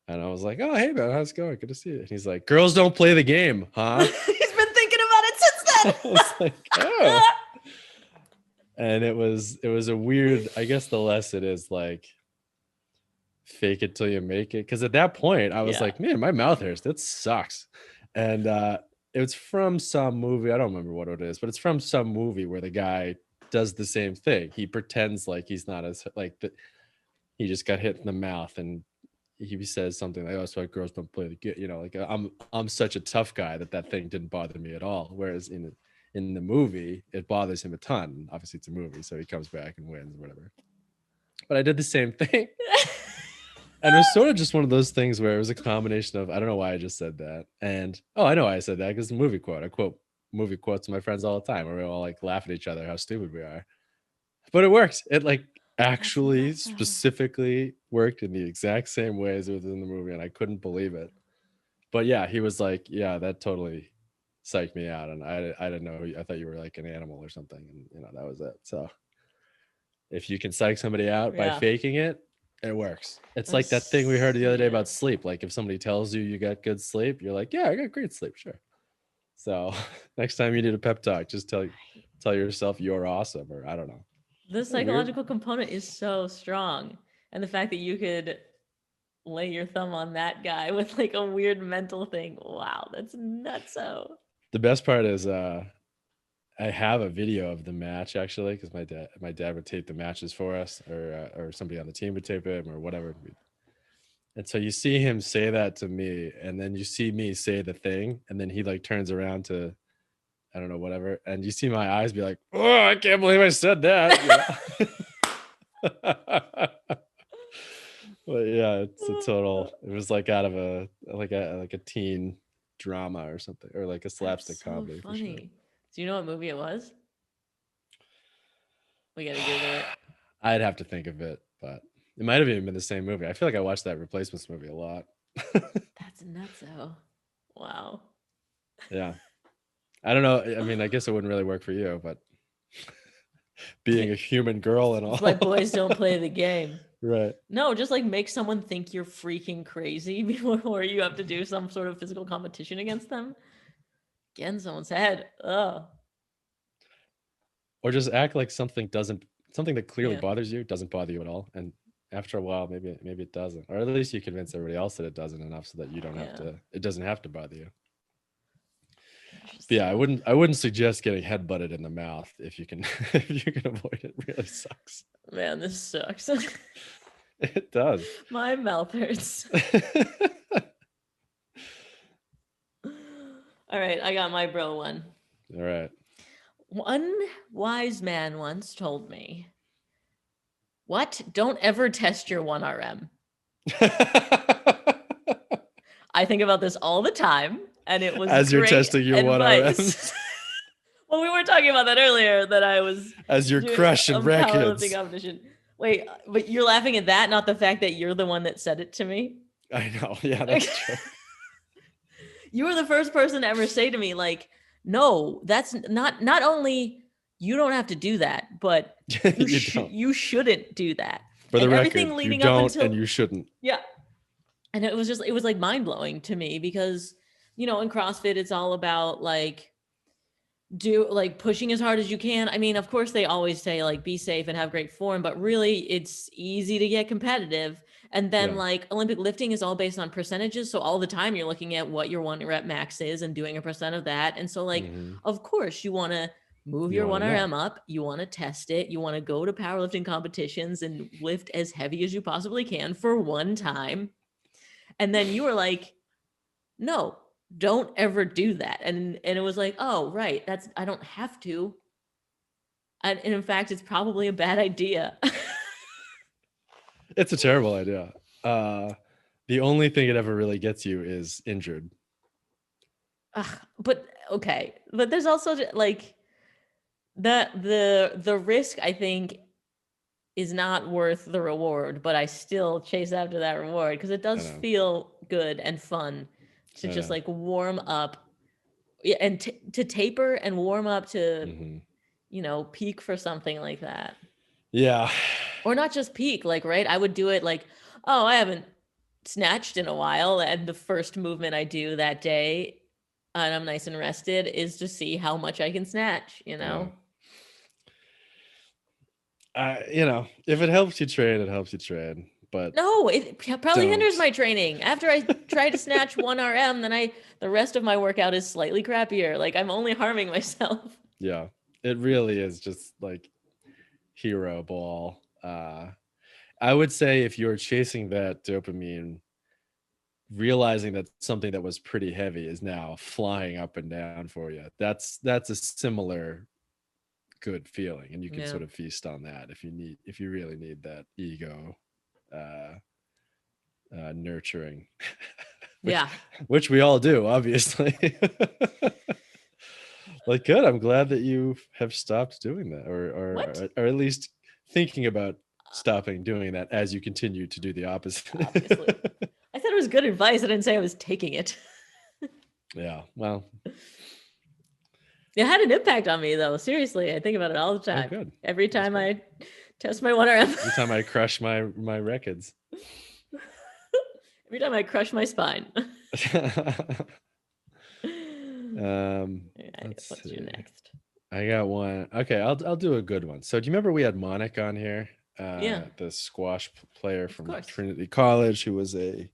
And I was like, oh, hey, man, how's it going? Good to see you. And he's like, girls don't play the game, huh? He's been thinking about it since then. I was like, oh. And it was a weird, I guess the lesson is like, fake it till you make it. Because at that point, I was like, man, my mouth hurts. That sucks. And it was from some movie. I don't remember what it is, but it's from some movie where the guy does the same thing. He pretends like he's not as, like, he just got hit in the mouth and he says something like, oh, that's why girls don't play the game. Like I'm such a tough guy that thing didn't bother me at all. Whereas in the movie, it bothers him a ton. Obviously, it's a movie, so he comes back and wins or whatever. But I did the same thing. And it was sort of just one of those things where it was a combination of, I don't know why I just said that. And, oh, I know why I said that because it's a movie quote. I quote movie quotes to my friends all the time where we all like laugh at each other how stupid we are. But it works. It like actually specifically worked in the exact same way as it was in the movie. And I couldn't believe it. But yeah, he was like, yeah, that totally psyched me out. And I didn't know. I thought you were like an animal or something. And, that was it. So if you can psych somebody out by faking it, it works. It's like that thing we heard the other day about sleep. Like if somebody tells you got good sleep, you're like, yeah, I got great sleep. Sure. So next time you need a pep talk, just tell yourself you're awesome, or I don't know. The Weird. psychological component is so strong. And the fact that you could lay your thumb on that guy with like a weird mental thing. Wow, that's nutso. The best part is I have a video of the match actually, because my dad would tape the matches for us, or somebody on the team would tape him or whatever. And so you see him say that to me, and then you see me say the thing, and then he like turns around to, I don't know, whatever, and you see my eyes be like, "Oh, I can't believe I said that." But yeah, it's a total. It was like out of a teen drama or something, or like a slapstick That's so comedy. For sure. funny. Do you know what movie it was? We gotta Google it. I'd have to think of it, but it might have even been the same movie. I feel like I watched that Replacements movie a lot. That's nutso. Wow. Yeah. I don't know. I mean, I guess it wouldn't really work for you, but being a human girl and all. That's why boys don't play the game. Right. No, just like make someone think you're freaking crazy before you have to do some sort of physical competition against them. Get in someone's head. Ugh. Or just act like something that clearly Yeah. bothers you doesn't bother you at all. And after a while, maybe it doesn't. Or at least you convince everybody else that it doesn't enough so that you don't have to, it doesn't have to bother you. But yeah, I wouldn't suggest getting headbutted in the mouth if you can avoid it. It really sucks. Man, this sucks. It does. My mouth hurts. All right, I got my bro one. All right. One wise man once told me, "What? Don't ever test your 1RM." I think about this all the time, and it was as you're great testing your advice. 1RM. Well, we were talking about that earlier, that I was as you're doing crushing a records. powerlifting competition. Wait, but you're laughing at that, not the fact that you're the one that said it to me? I know. Yeah, that's true. You were the first person to ever say to me, like, no, that's not only you don't have to do that, but you shouldn't do that. For the and record, everything leading you don't up until, and you shouldn't. Yeah. And it was like mind-blowing to me because, you know, in CrossFit, it's all about like pushing as hard as you can. I mean, of course, they always say like be safe and have great form, but really it's easy to get competitive. And then like Olympic lifting is all based on percentages. So all the time you're looking at what your 1 rep max is and doing a percent of that. And so like, of course you want to move your 1RM up. You want to test it. You want to go to powerlifting competitions and lift as heavy as you possibly can for one time. And then you were like, no, don't ever do that. And it was like, oh, right. I don't have to. And in fact, it's probably a bad idea. It's a terrible idea. The only thing it ever really gets you is injured. But okay. But there's also like the risk, I think, is not worth the reward, but I still chase after that reward because it does feel good and fun to just like warm up and to taper and warm up to, you know, peak for something like that. Yeah. Or not just peak, like, right? I would do it like, oh, I haven't snatched in a while. And the first movement I do that day, and I'm nice and rested, is to see how much I can snatch, you know? You know, if it helps you train, it helps you train. But no, it probably hinders my training. After I try to snatch 1RM, then the rest of my workout is slightly crappier. Like I'm only harming myself. Yeah, it really is just like hero ball. I would say if you're chasing that dopamine, realizing that something that was pretty heavy is now flying up and down for you, that's a similar good feeling, and you can sort of feast on that if you really need that ego nurturing. which we all do, obviously. Like, good. I'm glad that you have stopped doing that, or at least thinking about stopping doing that as you continue to do the opposite. Obviously. I said it was good advice. I didn't say I was taking it. Yeah, well, it had an impact on me, though. Seriously, I think about it all the time. Good. Every time I test my 1RM. Every time I crush my records. Every time I crush my spine. What's your next? I got one. Okay, I'll do a good one. So do you remember we had Monik on here? Yeah. The squash player Of from course. Trinity College who was I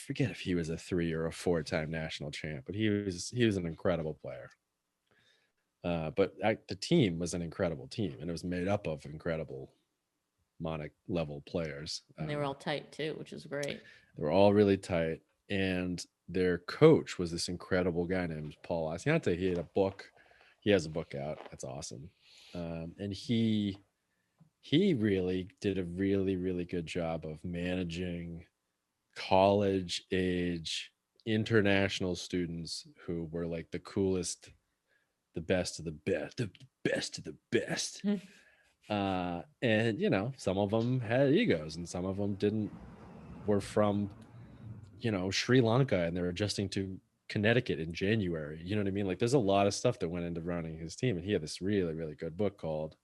forget if he was a 3 or a 4-time national champ, but he was an incredible player. But the team was an incredible team, and it was made up of incredible Monik level players. And they were all tight too, which is great. They were all really tight, and their coach was this incredible guy named Paul Asiante. He had a book. He has a book out. That's awesome. And he really did a really, really good job of managing college age international students who were like the coolest, the best of the best, the best of the best. And some of them had egos, and some of them didn't. Were from Sri Lanka, and they're adjusting to Connecticut in January. You know what I mean? Like, there's a lot of stuff that went into running his team, and he had this really, really good book called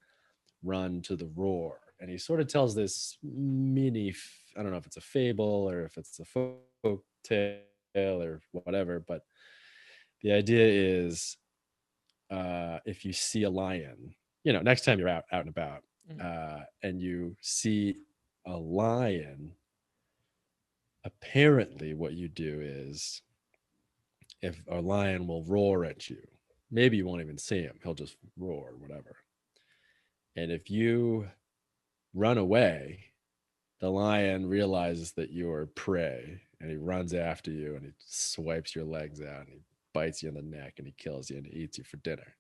Run to the Roar, and he sort of tells this I don't know if it's a fable or if it's a folk tale or whatever, but the idea is, if you see a lion, next time you're out and about, and you see a lion, apparently what you do is, if a lion will roar at you, maybe you won't even see him, he'll just roar, whatever. And if you run away, the lion realizes that you are prey, and he runs after you, and he swipes your legs out, and he bites you in the neck, and he kills you, and he eats you for dinner.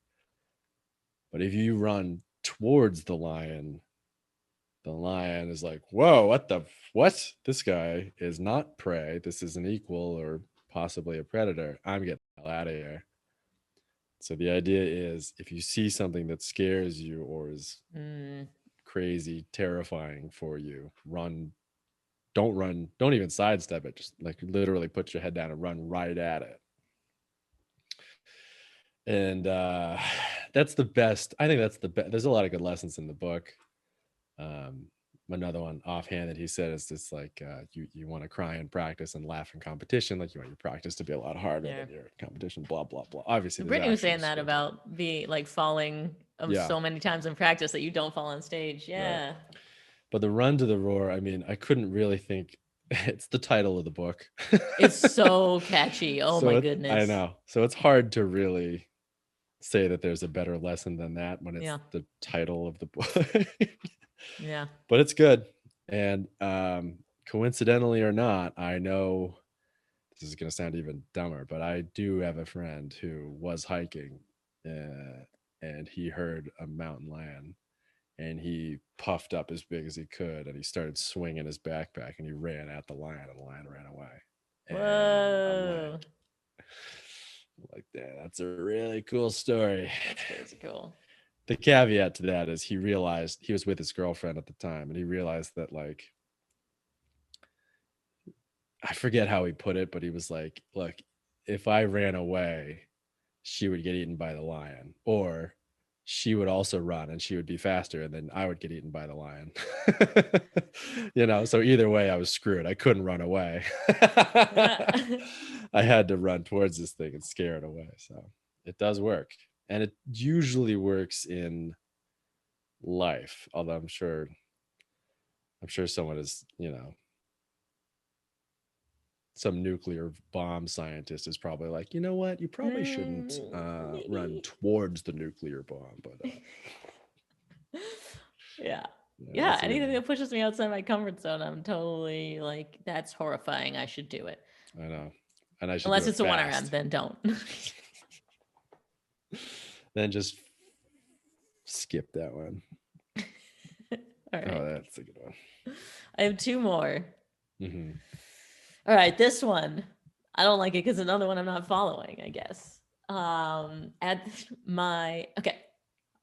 But if you run towards the lion is like, whoa, what? This guy is not prey. This is an equal or possibly a predator. I'm getting the hell out of here. So the idea is, if you see something that scares you or is crazy, terrifying for you, run. Don't run. Don't even sidestep it. Just like literally put your head down and run right at it. And that's the best. I think that's the best. There's a lot of good lessons in the book. Another one offhand that he said is just like, you want to cry in practice and laugh in competition. Like, you want your practice to be a lot harder than your competition, blah, blah, blah. Obviously, Brittany was saying that about falling so many times in practice that you don't fall on stage. Yeah. Right. But the Run to the Roar, I mean, I couldn't really think. It's the title of the book. It's so catchy. Oh, my goodness. I know. So it's hard to really say that there's a better lesson than that when it's the title of the book. Yeah. But it's good. And coincidentally or not, I know this is going to sound even dumber, but I do have a friend who was hiking and he heard a mountain lion, and he puffed up as big as he could, and he started swinging his backpack, and he ran at the lion, and the lion ran away. Whoa. Like that. That's a really cool story. That's crazy cool. The caveat to that is, he realized he was with his girlfriend at the time, and he realized that, like, I forget how he put it, but he was like, look, if I ran away, she would get eaten by the lion, or she would also run and she would be faster, and then I would get eaten by the lion. So either way I was screwed. I couldn't run away. I had to run towards this thing and scare it away. So it does work, and it usually works in life, although I'm sure someone is, some nuclear bomb scientist is probably like, you know what, you probably shouldn't run towards the nuclear bomb, but yeah, anything that pushes me outside my comfort zone, I'm totally like, that's horrifying, I should do it. I know. And I should, unless it's a 1RM, then don't. Then just skip that one. All right. Oh, that's a good one. I have two more. Mm-hmm. All right, this one, I don't like it because another one I'm not following, I guess. I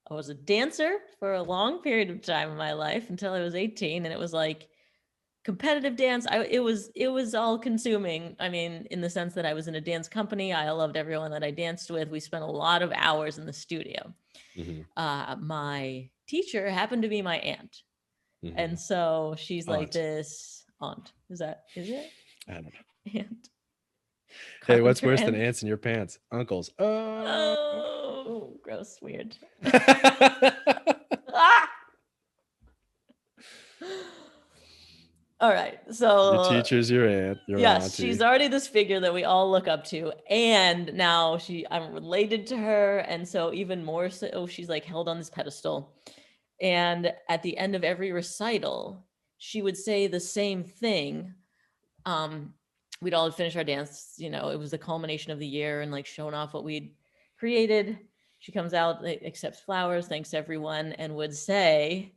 was a dancer for a long period of time in my life until I was 18, and it was like competitive dance. It was all consuming. I mean, in the sense that I was in a dance company. I loved everyone that I danced with. We spent a lot of hours in the studio. Mm-hmm. My teacher happened to be my aunt. Mm-hmm. And so she's like this aunt. Is it? I don't know. Aunt. Hey, what's Carpenter worse than ants. ants in your pants? Uncles. Oh, gross, weird. Ah! All right, Your so teacher's your aunt, your yes, auntie. she's already this figure that we all look up to, and now I'm related to her, and so even more so, she's like held on this pedestal. And at the end of every recital, she would say the same thing. We'd all finish our dance, it was the culmination of the year and like showing off what we'd created. She comes out, accepts flowers, thanks everyone, and would say,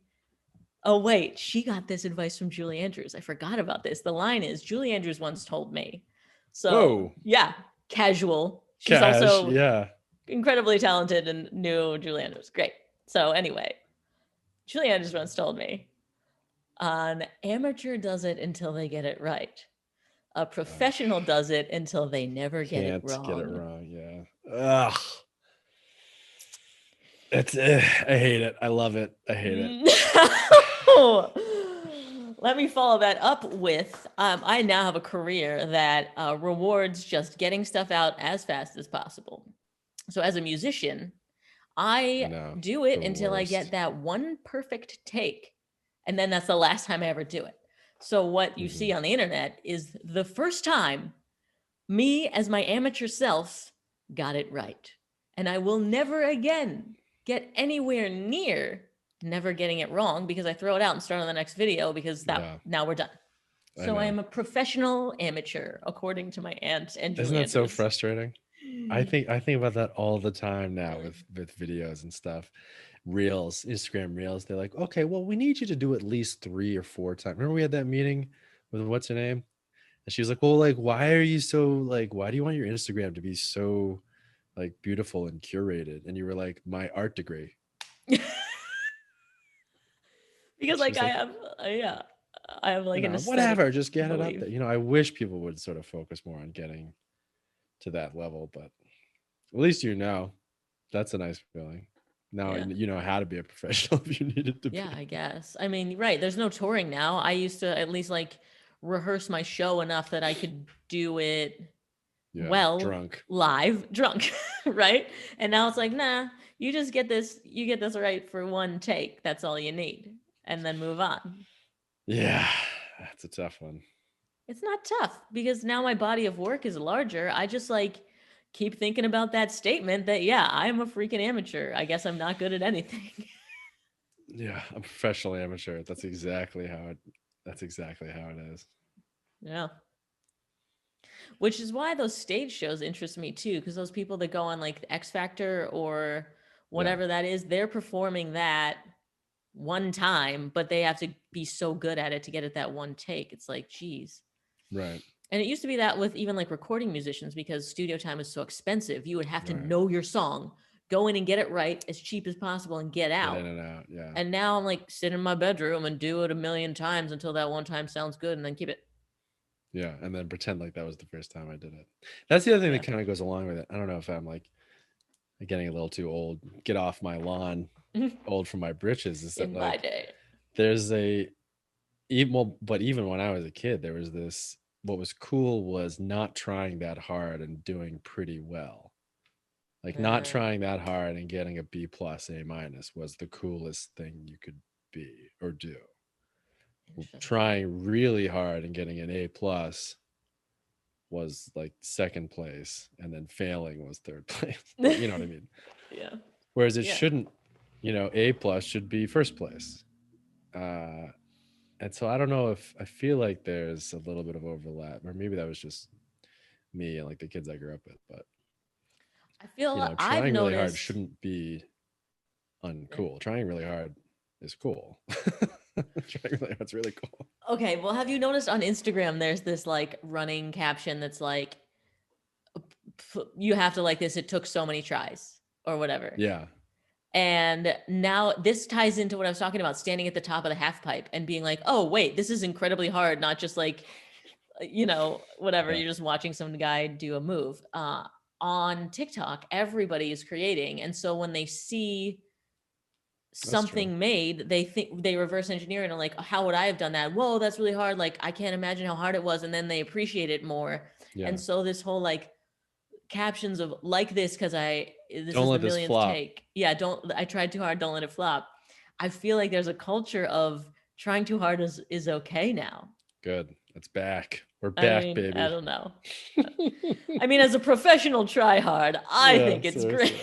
oh, wait, she got this advice from Julie Andrews. I forgot about this. The line is Julie Andrews once told me. So, Whoa. yeah, casual. She's Cash, also yeah. incredibly talented and knew Julie Andrews. Great. So, anyway, Julie Andrews once told me an amateur does it until they get it right. A professional does it until they never get it Can't wrong. get it wrong, yeah. Ugh. I hate it. I love it. I hate it. No. Let me follow that up with I now have a career that rewards just getting stuff out as fast as possible. So as a musician, I No, do it the until I get worst. that one perfect take. And then that's the last time I ever do it. So what you see on the internet is the first time me as my amateur self got it right. And I will never again get anywhere near never getting it wrong because I throw it out and start on the next video because now we're done. I So I know. am a professional amateur, according to my aunt and Isn't Julie that so Andrews. frustrating? I think about that all the time now with videos and stuff. Reels, Instagram reels. They're like, okay, well, we need you to do at least 3 or 4 times. Remember we had that meeting with what's her name? And she was like, well, like, why are you so like, why do you want your Instagram to be so like beautiful and curated? And you were like, my art degree. Because She like was I like, have, I have like an aesthetic whatever, just get it up belief. there. I wish people would sort of focus more on getting to that level, but at least that's a nice feeling. Now Yeah. you know how to be a professional if you needed to Yeah, be. I guess. I mean, right. There's no touring now. I used to at least like rehearse my show enough that I could do it Yeah, well drunk. live, drunk, right? And now it's like, nah, you get this right for one take. That's all you need. And then move on. Yeah, that's a tough one. It's not tough because now my body of work is larger. I just like keep thinking about that statement that yeah, I'm a freaking amateur. I guess I'm not good at anything. Yeah, I'm a professional amateur. That's exactly how it is. Yeah. Which is why those stage shows interest me too, because those people that go on like X Factor or whatever that is, they're performing that one time, but they have to be so good at it to get it that one take. It's like, geez. Right. And it used to be that with even like recording musicians because studio time is so expensive. You would have to Right. know your song, go in and get it right as cheap as possible and get out. Get in and out. Yeah. And now I'm like sit in my bedroom and do it a million times until that one time sounds good and then keep it. Yeah, and then pretend like that was the first time I did it. That's the other thing that kind of goes along with it. I don't know if I'm like getting a little too old. Get off my lawn, old from my britches. Is that In my like day. there's but even when I was a kid, there was this. What was cool was not trying that hard and doing pretty well. Like not trying that hard and getting a B plus, A minus was the coolest thing you could be or do. Trying really hard and getting an A plus was like second place, and then failing was third place. But you know what I mean? Yeah. Whereas it shouldn't, A plus should be first place. And so I don't know if I feel like there's a little bit of overlap, or maybe that was just me and like the kids I grew up with. But I feel I've trying really hard noticed shouldn't be uncool. Trying really hard is cool. Trying really hard's really cool. Okay, well, have you noticed on Instagram there's this like running caption that's like you have to like this, it took so many tries or whatever. Yeah. And now this ties into what I was talking about, standing at the top of the half pipe and being like, oh, wait, this is incredibly hard, not just like, whatever, you're just watching some guy do a move. On TikTok, everybody is creating. And so when they see something made, they reverse engineer and are like, how would I have done that? Whoa, that's really hard. Like, I can't imagine how hard it was. And then they appreciate it more. Yeah. And so this whole like captions of like this because this Don't is the let this millionth flop. take. Yeah, I tried too hard, don't let it flop. I feel like there's a culture of trying too hard is okay now. Good. It's back. We're I back, mean, I baby. don't know. I mean, as a professional try hard, I Yeah, think it's great.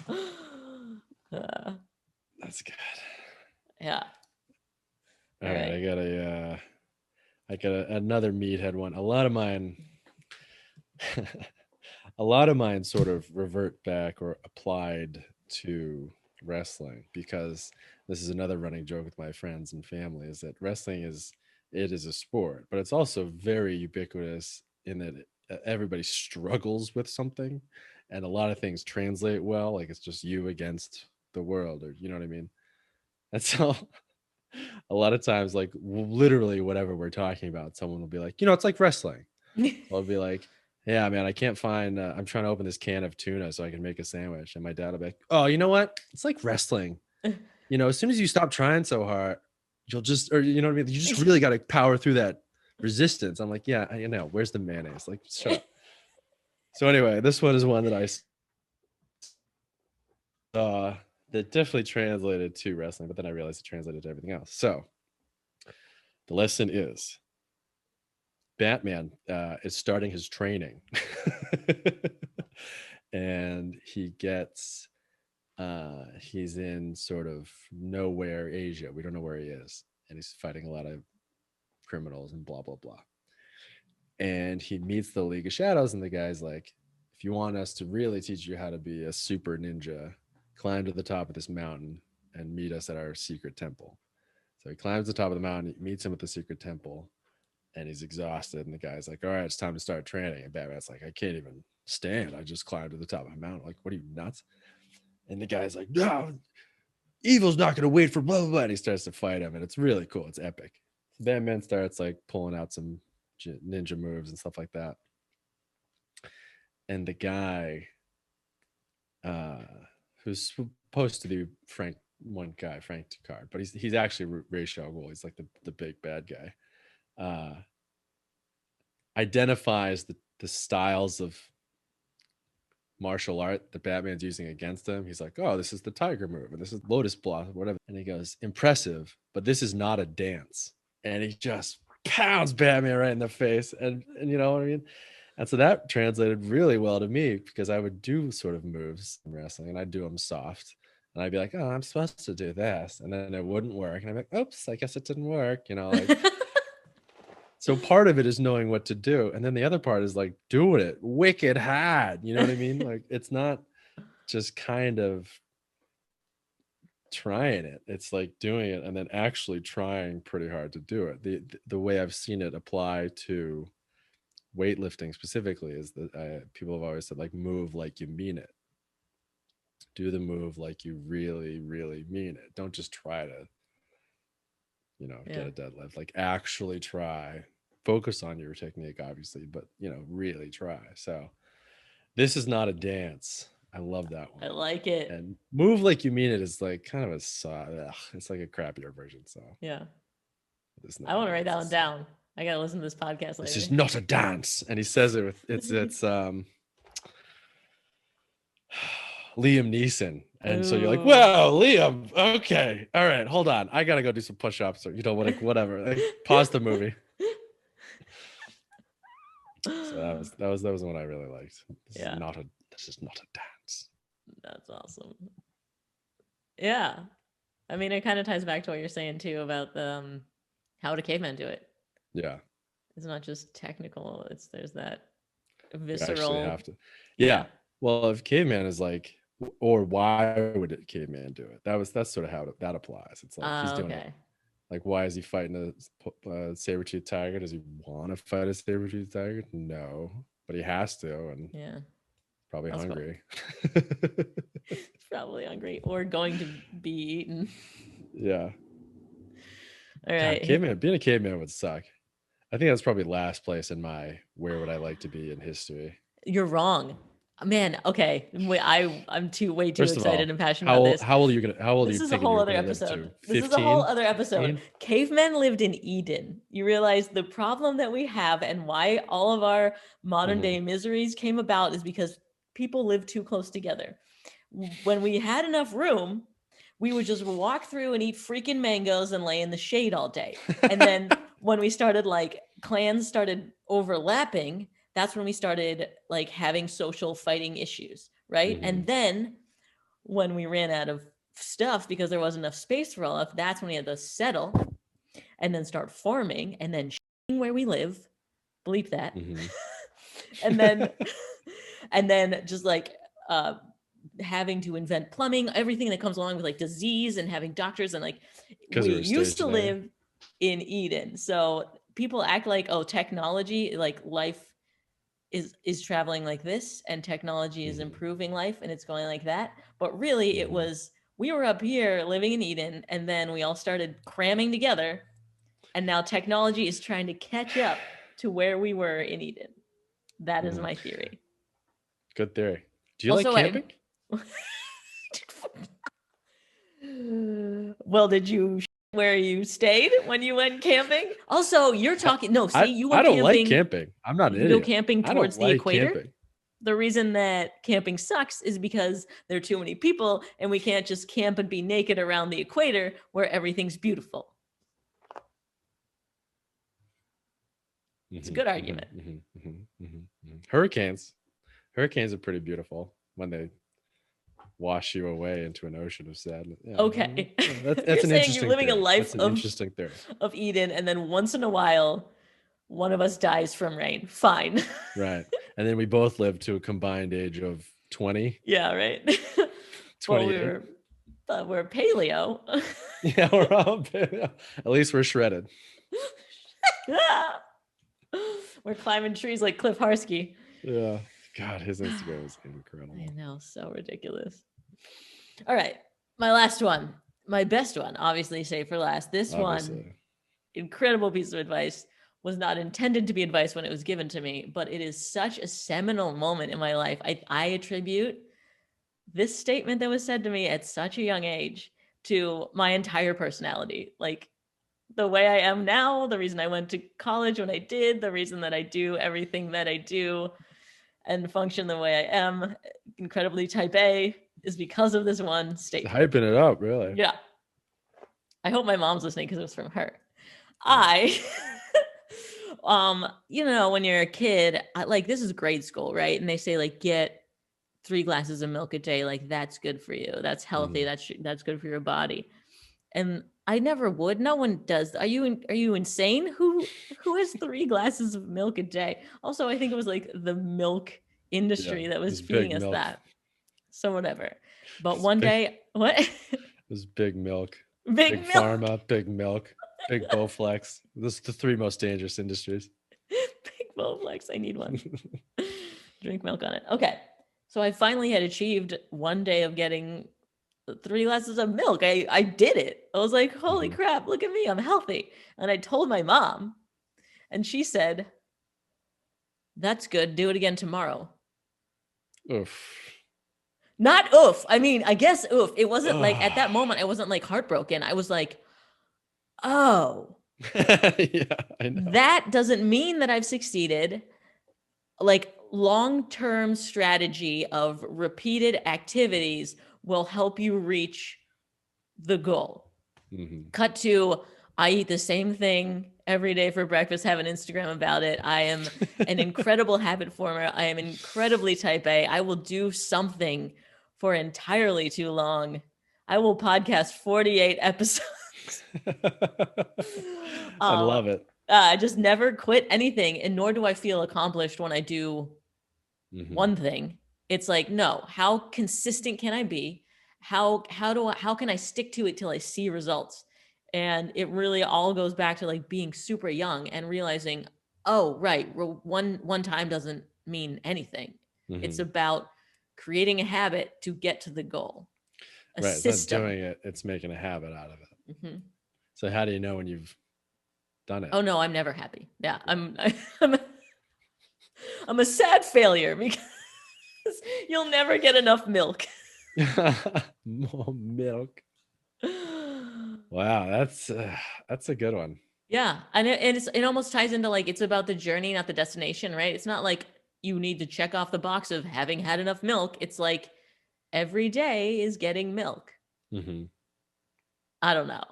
seriously. That's good. Yeah. All All right, right. I got another meathead one. A lot of mine a lot of mine sort of revert back or applied to wrestling, because this is another running joke with my friends and family, is that wrestling is a sport, but it's also very ubiquitous in that everybody struggles with something, and a lot of things translate well, like it's just you against the world, or you know what I mean. And so a lot of times, like literally whatever we're talking about, someone will be like, it's like wrestling. I'll be like, yeah, man, I can't find, I'm trying to open this can of tuna so I can make a sandwich. And my dad will be like, oh, you know what? It's like wrestling. As soon as you stop trying so hard, you'll just, or you know what I mean? You just really got to power through that resistance. I'm like, yeah, where's the mayonnaise? Like, shut up. So anyway, this one is one that I saw that definitely translated to wrestling, but then I realized it translated to everything else. So the lesson is, Batman is starting his training. And he's in sort of nowhere Asia. We don't know where he is. And he's fighting a lot of criminals and blah, blah, blah. And he meets the League of Shadows, and the guy's like, if you want us to really teach you how to be a super ninja, climb to the top of this mountain and meet us at our secret temple. So he climbs the top of the mountain, he meets him at the secret temple, and he's exhausted. And the guy's like, all right, it's time to start training. And Batman's like, I can't even stand. I just climbed to the top of a mountain. Like, what are you, nuts? And the guy's like, no, evil's not going to wait for blah, blah, blah. And he starts to fight him. And it's really cool. It's epic. Batman starts like pulling out some ninja moves and stuff like that. And the guy who's supposed to be Frank Ducard, but he's actually Ra's al Ghul. He's like the big bad guy. Identifies the styles of martial art that Batman's using against him. He's like, oh, this is the tiger move, and this is lotus blossom, whatever. And he goes, impressive, but this is not a dance. And he just pounds Batman right in the face. And you know what I mean? And so that translated really well to me, because I would do sort of moves in wrestling, and I'd do them soft. And I'd be like, oh, I'm supposed to do this. And then it wouldn't work. And I'm like, oops, I guess it didn't work. Like, so part of it is knowing what to do. And then the other part is like doing it wicked hard. You know what I mean? Like, it's not just kind of trying it. It's like doing it and then actually trying pretty hard to do it. The way I've seen it apply to weightlifting specifically is that people have always said, like, move like you mean it. Do the move like you really, really mean it. Don't just try to, get a deadlift. Like, actually try. Focus on your technique, obviously, but, really try. So this is not a dance. I love that one. I like it. And move like you mean it is like kind of it's like a crappier version. So yeah. I want to write that one down. I gotta listen to this podcast later. This is not a dance. And he says it with it's Liam Neeson. And so you're like, well, Liam, okay. All right, hold on. I gotta go do some push-ups, or whatever. Like, pause the movie. So that was the one I really liked. This is not a dance. That's awesome. Yeah. I mean, it kind of ties back to what you're saying too about the how would a caveman do it? Yeah. It's not just technical, there's that visceral. visceral. You actually have to. Yeah. Well, if caveman is like, or why would a caveman do it? That's sort of how that applies. It's like he's doing it. Like, why is he fighting a saber-toothed tiger? Does he want to fight a saber-toothed tiger? No, but he has to, and probably hungry. Probably hungry or going to be eaten. Yeah. All right. God, being a caveman would suck. I think that's probably last place in my where would I like to be in history. You're wrong. Man, okay. I'm way too First of excited all, and passionate about this. how old are This you is a thinking whole you're other gonna live episode. to? This is a whole 15? other episode. Cavemen lived in Eden. You realize the problem that we have and why all of our modern day miseries came about is because people live too close together. When we had enough room, we would just walk through and eat freaking mangoes and lay in the shade all day. And then when we started like clans started overlapping, that's when we started like having social fighting issues, right? And then when we ran out of stuff because there wasn't enough space for all of, that's when we had to settle and then start farming and then where we live, bleep that. and then and then just like having to invent plumbing, everything that comes along with like disease and having doctors and like we used to live in Eden. So people act like, oh, technology, like life is traveling like this and technology is improving life and it's going like that. But really it was, we were up here living in Eden and then we all started cramming together and now technology is trying to catch up to where we were in Eden. That is my theory. Good theory. Do you Also, like camping? Well, did you where you stayed when you went camping? Also, you're talking. No, see, you went I don't camping. like camping. I'm not an You go idiot. camping I towards don't the like equator. camping. The reason that camping sucks is because there are too many people and we can't just camp and be naked around the equator where everything's beautiful. It's a good argument. Hurricanes are pretty beautiful when they wash you away into an ocean of sadness. Yeah, Okay. that's You're an saying you're living theory. a life That's an of interesting theory. of Eden, and then once in a while, one of us dies from rain. Fine. Right. And then we both lived to a combined age of 20. Yeah, right. 28. But we're paleo. Yeah, we're all at least we're shredded. We're climbing trees like Cliff Harsky. Yeah. God, his Instagram is incredible. I know, so ridiculous. All right, my last one, my best one, obviously save for last. This one, incredible piece of advice, was not intended to be advice when it was given to me, but it is such a seminal moment in my life. I attribute this statement that was said to me at such a young age to my entire personality. Like the way I am now, the reason I went to college when I did, the reason that I do everything that I do and function the way I am, incredibly type A, is because of this one statement. Hyping it up, really. Yeah. I hope my mom's listening because it was from her. You know, when you're a kid, like this is grade school, right? And they say like get 3 glasses of milk a day, like that's good for you. That's healthy. That's good for your body. And I never would. No one does. Are you insane? Who has 3 glasses of milk a day? Also, I think it was like the milk industry that was feeding us milk. that. So whatever. But one day, what? It was big milk. Big milk. Pharma, big milk, big Bowflex. Those are the 3 most dangerous industries. Big Bowflex. I need one. Drink milk on it. Okay. So I finally had achieved one day of getting 3 glasses of milk. I did it. I was like, holy crap, look at me. I'm healthy. And I told my mom, and she said, that's good. Do it again tomorrow. Oof. Not oof. I mean, I guess oof. It wasn't like at that moment, I wasn't like heartbroken. I was like, oh, yeah, I know. that doesn't mean that I've succeeded. Like long-term strategy of repeated activities will help you reach the goal. Cut to, I eat the same thing every day for breakfast, have an Instagram about it. I am an incredible habit former. I am incredibly type A. I will do something for entirely too long. I will podcast 48 episodes. I love it. I just never quit anything, and nor do I feel accomplished when I do one thing. It's like, no, how consistent can I be? How can I stick to it till I see results? And it really all goes back to like being super young and realizing, oh, right, one time doesn't mean anything. It's about creating a habit to get to the goal. Right, system. It's not doing it, it's making a habit out of it. So how do you know when you've done it? Oh no, I'm never happy. Yeah, I'm a sad failure because You'll never get enough milk. More milk. Wow, that's a good one. Yeah, and it almost ties into like it's about the journey, not the destination, right? It's not like you need to check off the box of having had enough milk. It's like every day is getting milk. Mm-hmm. I don't know.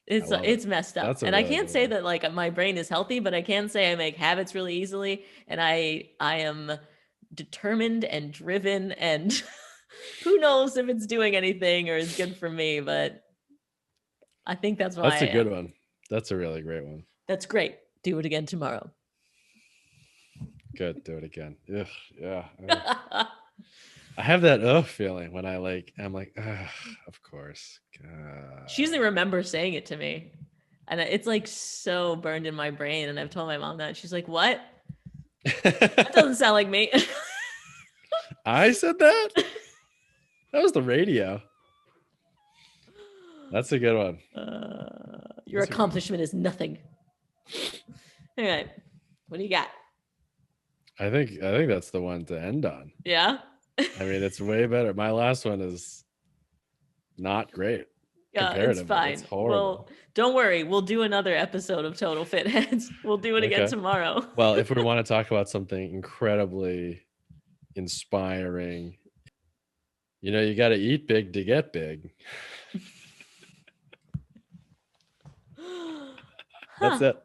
It's love it's it. messed up, That's a and I really can't good say one. that like my brain is healthy, but I can say I make habits really easily, and I am determined and driven, and who knows if it's doing anything or is good for me, but I think that's why That's I a good am. one. That's a really great one. That's great. Do it again tomorrow. Good. Do it again. Ugh, yeah. I have that feeling when I'm like, of course. She usually remembers saying it to me, and it's like so burned in my brain. And I've told my mom that. She's like, "What? That doesn't sound like me." I said that? That was the radio. That's a good one. Your That's a good accomplishment is nothing. All right, what do you got? I think that's the one to end on. Yeah, I mean, it's way better. My last one is not great. yeah, it's Comparatively, fine. it's horrible. Well, don't worry. We'll do another episode of Total Fit Heads. We'll do it again Okay. tomorrow. Well, if we want to talk about something incredibly inspiring, you got to eat big to get big. That's it.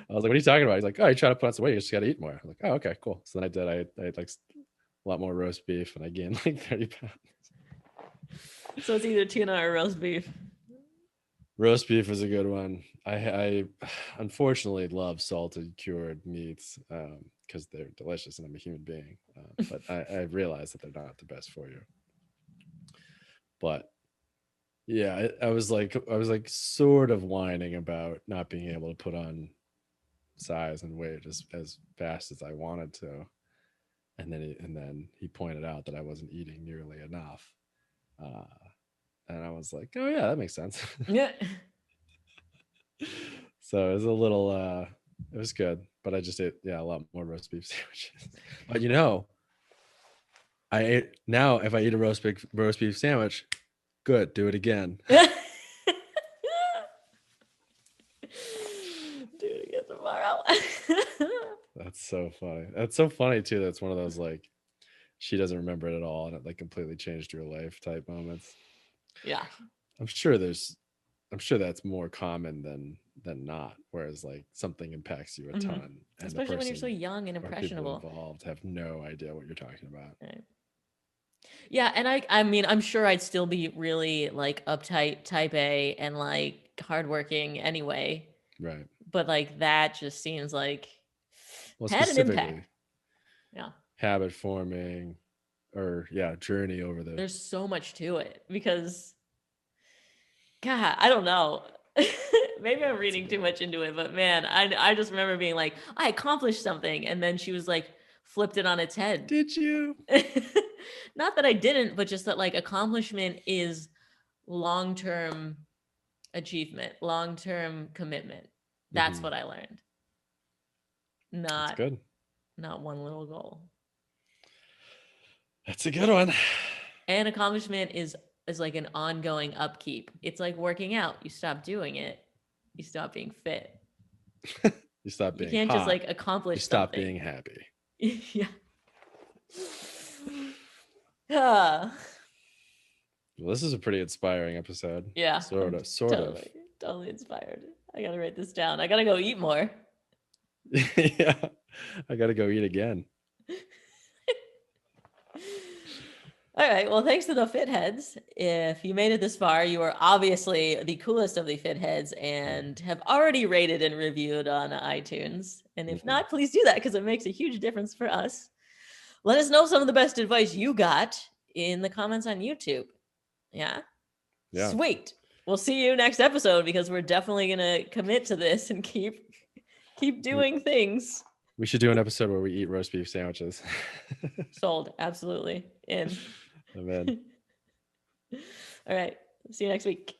I was like, what are you talking about? He's like, oh, you try to put on some weight. You just got to eat more. I'm like, oh, okay, cool. So then I did. I had like a lot more roast beef and I gained like 30 pounds. So it's either tuna or roast beef. Roast beef is a good one. I unfortunately love salted cured meats because they're delicious and I'm a human being. But I realize that they're not the best for you. But yeah, I was like sort of whining about not being able to put on size and weight as fast as I wanted to, and then he pointed out that I wasn't eating nearly enough, and I was like, oh yeah, that makes sense. Yeah. So it was a little it was good, but I just ate a lot more roast beef sandwiches. But now if I eat a roast beef sandwich, good, do it again. Do it again tomorrow. That's so funny. That's so funny too. That's one of those like she doesn't remember it at all and it like completely changed her life type moments. Yeah. I'm sure that's more common than not. Whereas like something impacts you a ton, and especially when you're so young and or people impressionable. involved have no idea what you're talking about. Right. Yeah, and I mean, I'm sure I'd still be really like uptight, type A, and like hardworking anyway. Right. But like that just seems like had an Specifically, impact. Yeah. habit forming, or journey over the. There's so much to it because, God, I don't know. Maybe I'm reading too much into it, but man, I just remember being like, I accomplished something, and then she was like, flipped it on its head. Did you? Not that I didn't, but just that like accomplishment is long-term achievement, long-term commitment. That's what I learned. That's good. Not one little goal. That's a good one. And accomplishment is like an ongoing upkeep. It's like working out. You stop doing it, you stop being fit. You stop being. You can't just like accomplish. You stop something. being happy. Yeah. Well, this is a pretty inspiring episode. Yeah. Sort of. Totally inspired. I gotta write this down. I gotta go eat more. Yeah. I gotta go eat again. All right. Well, thanks to the fit heads. If you made it this far, you are obviously the coolest of the fit heads and have already rated and reviewed on iTunes. And if not, please do that because it makes a huge difference for us. Let us know some of the best advice you got in the comments on YouTube. Yeah? Yeah. Sweet. We'll see you next episode because we're definitely going to commit to this and keep doing things. We should do an episode where we eat roast beef sandwiches. Sold. Absolutely. In. Amen. All right. See you next week.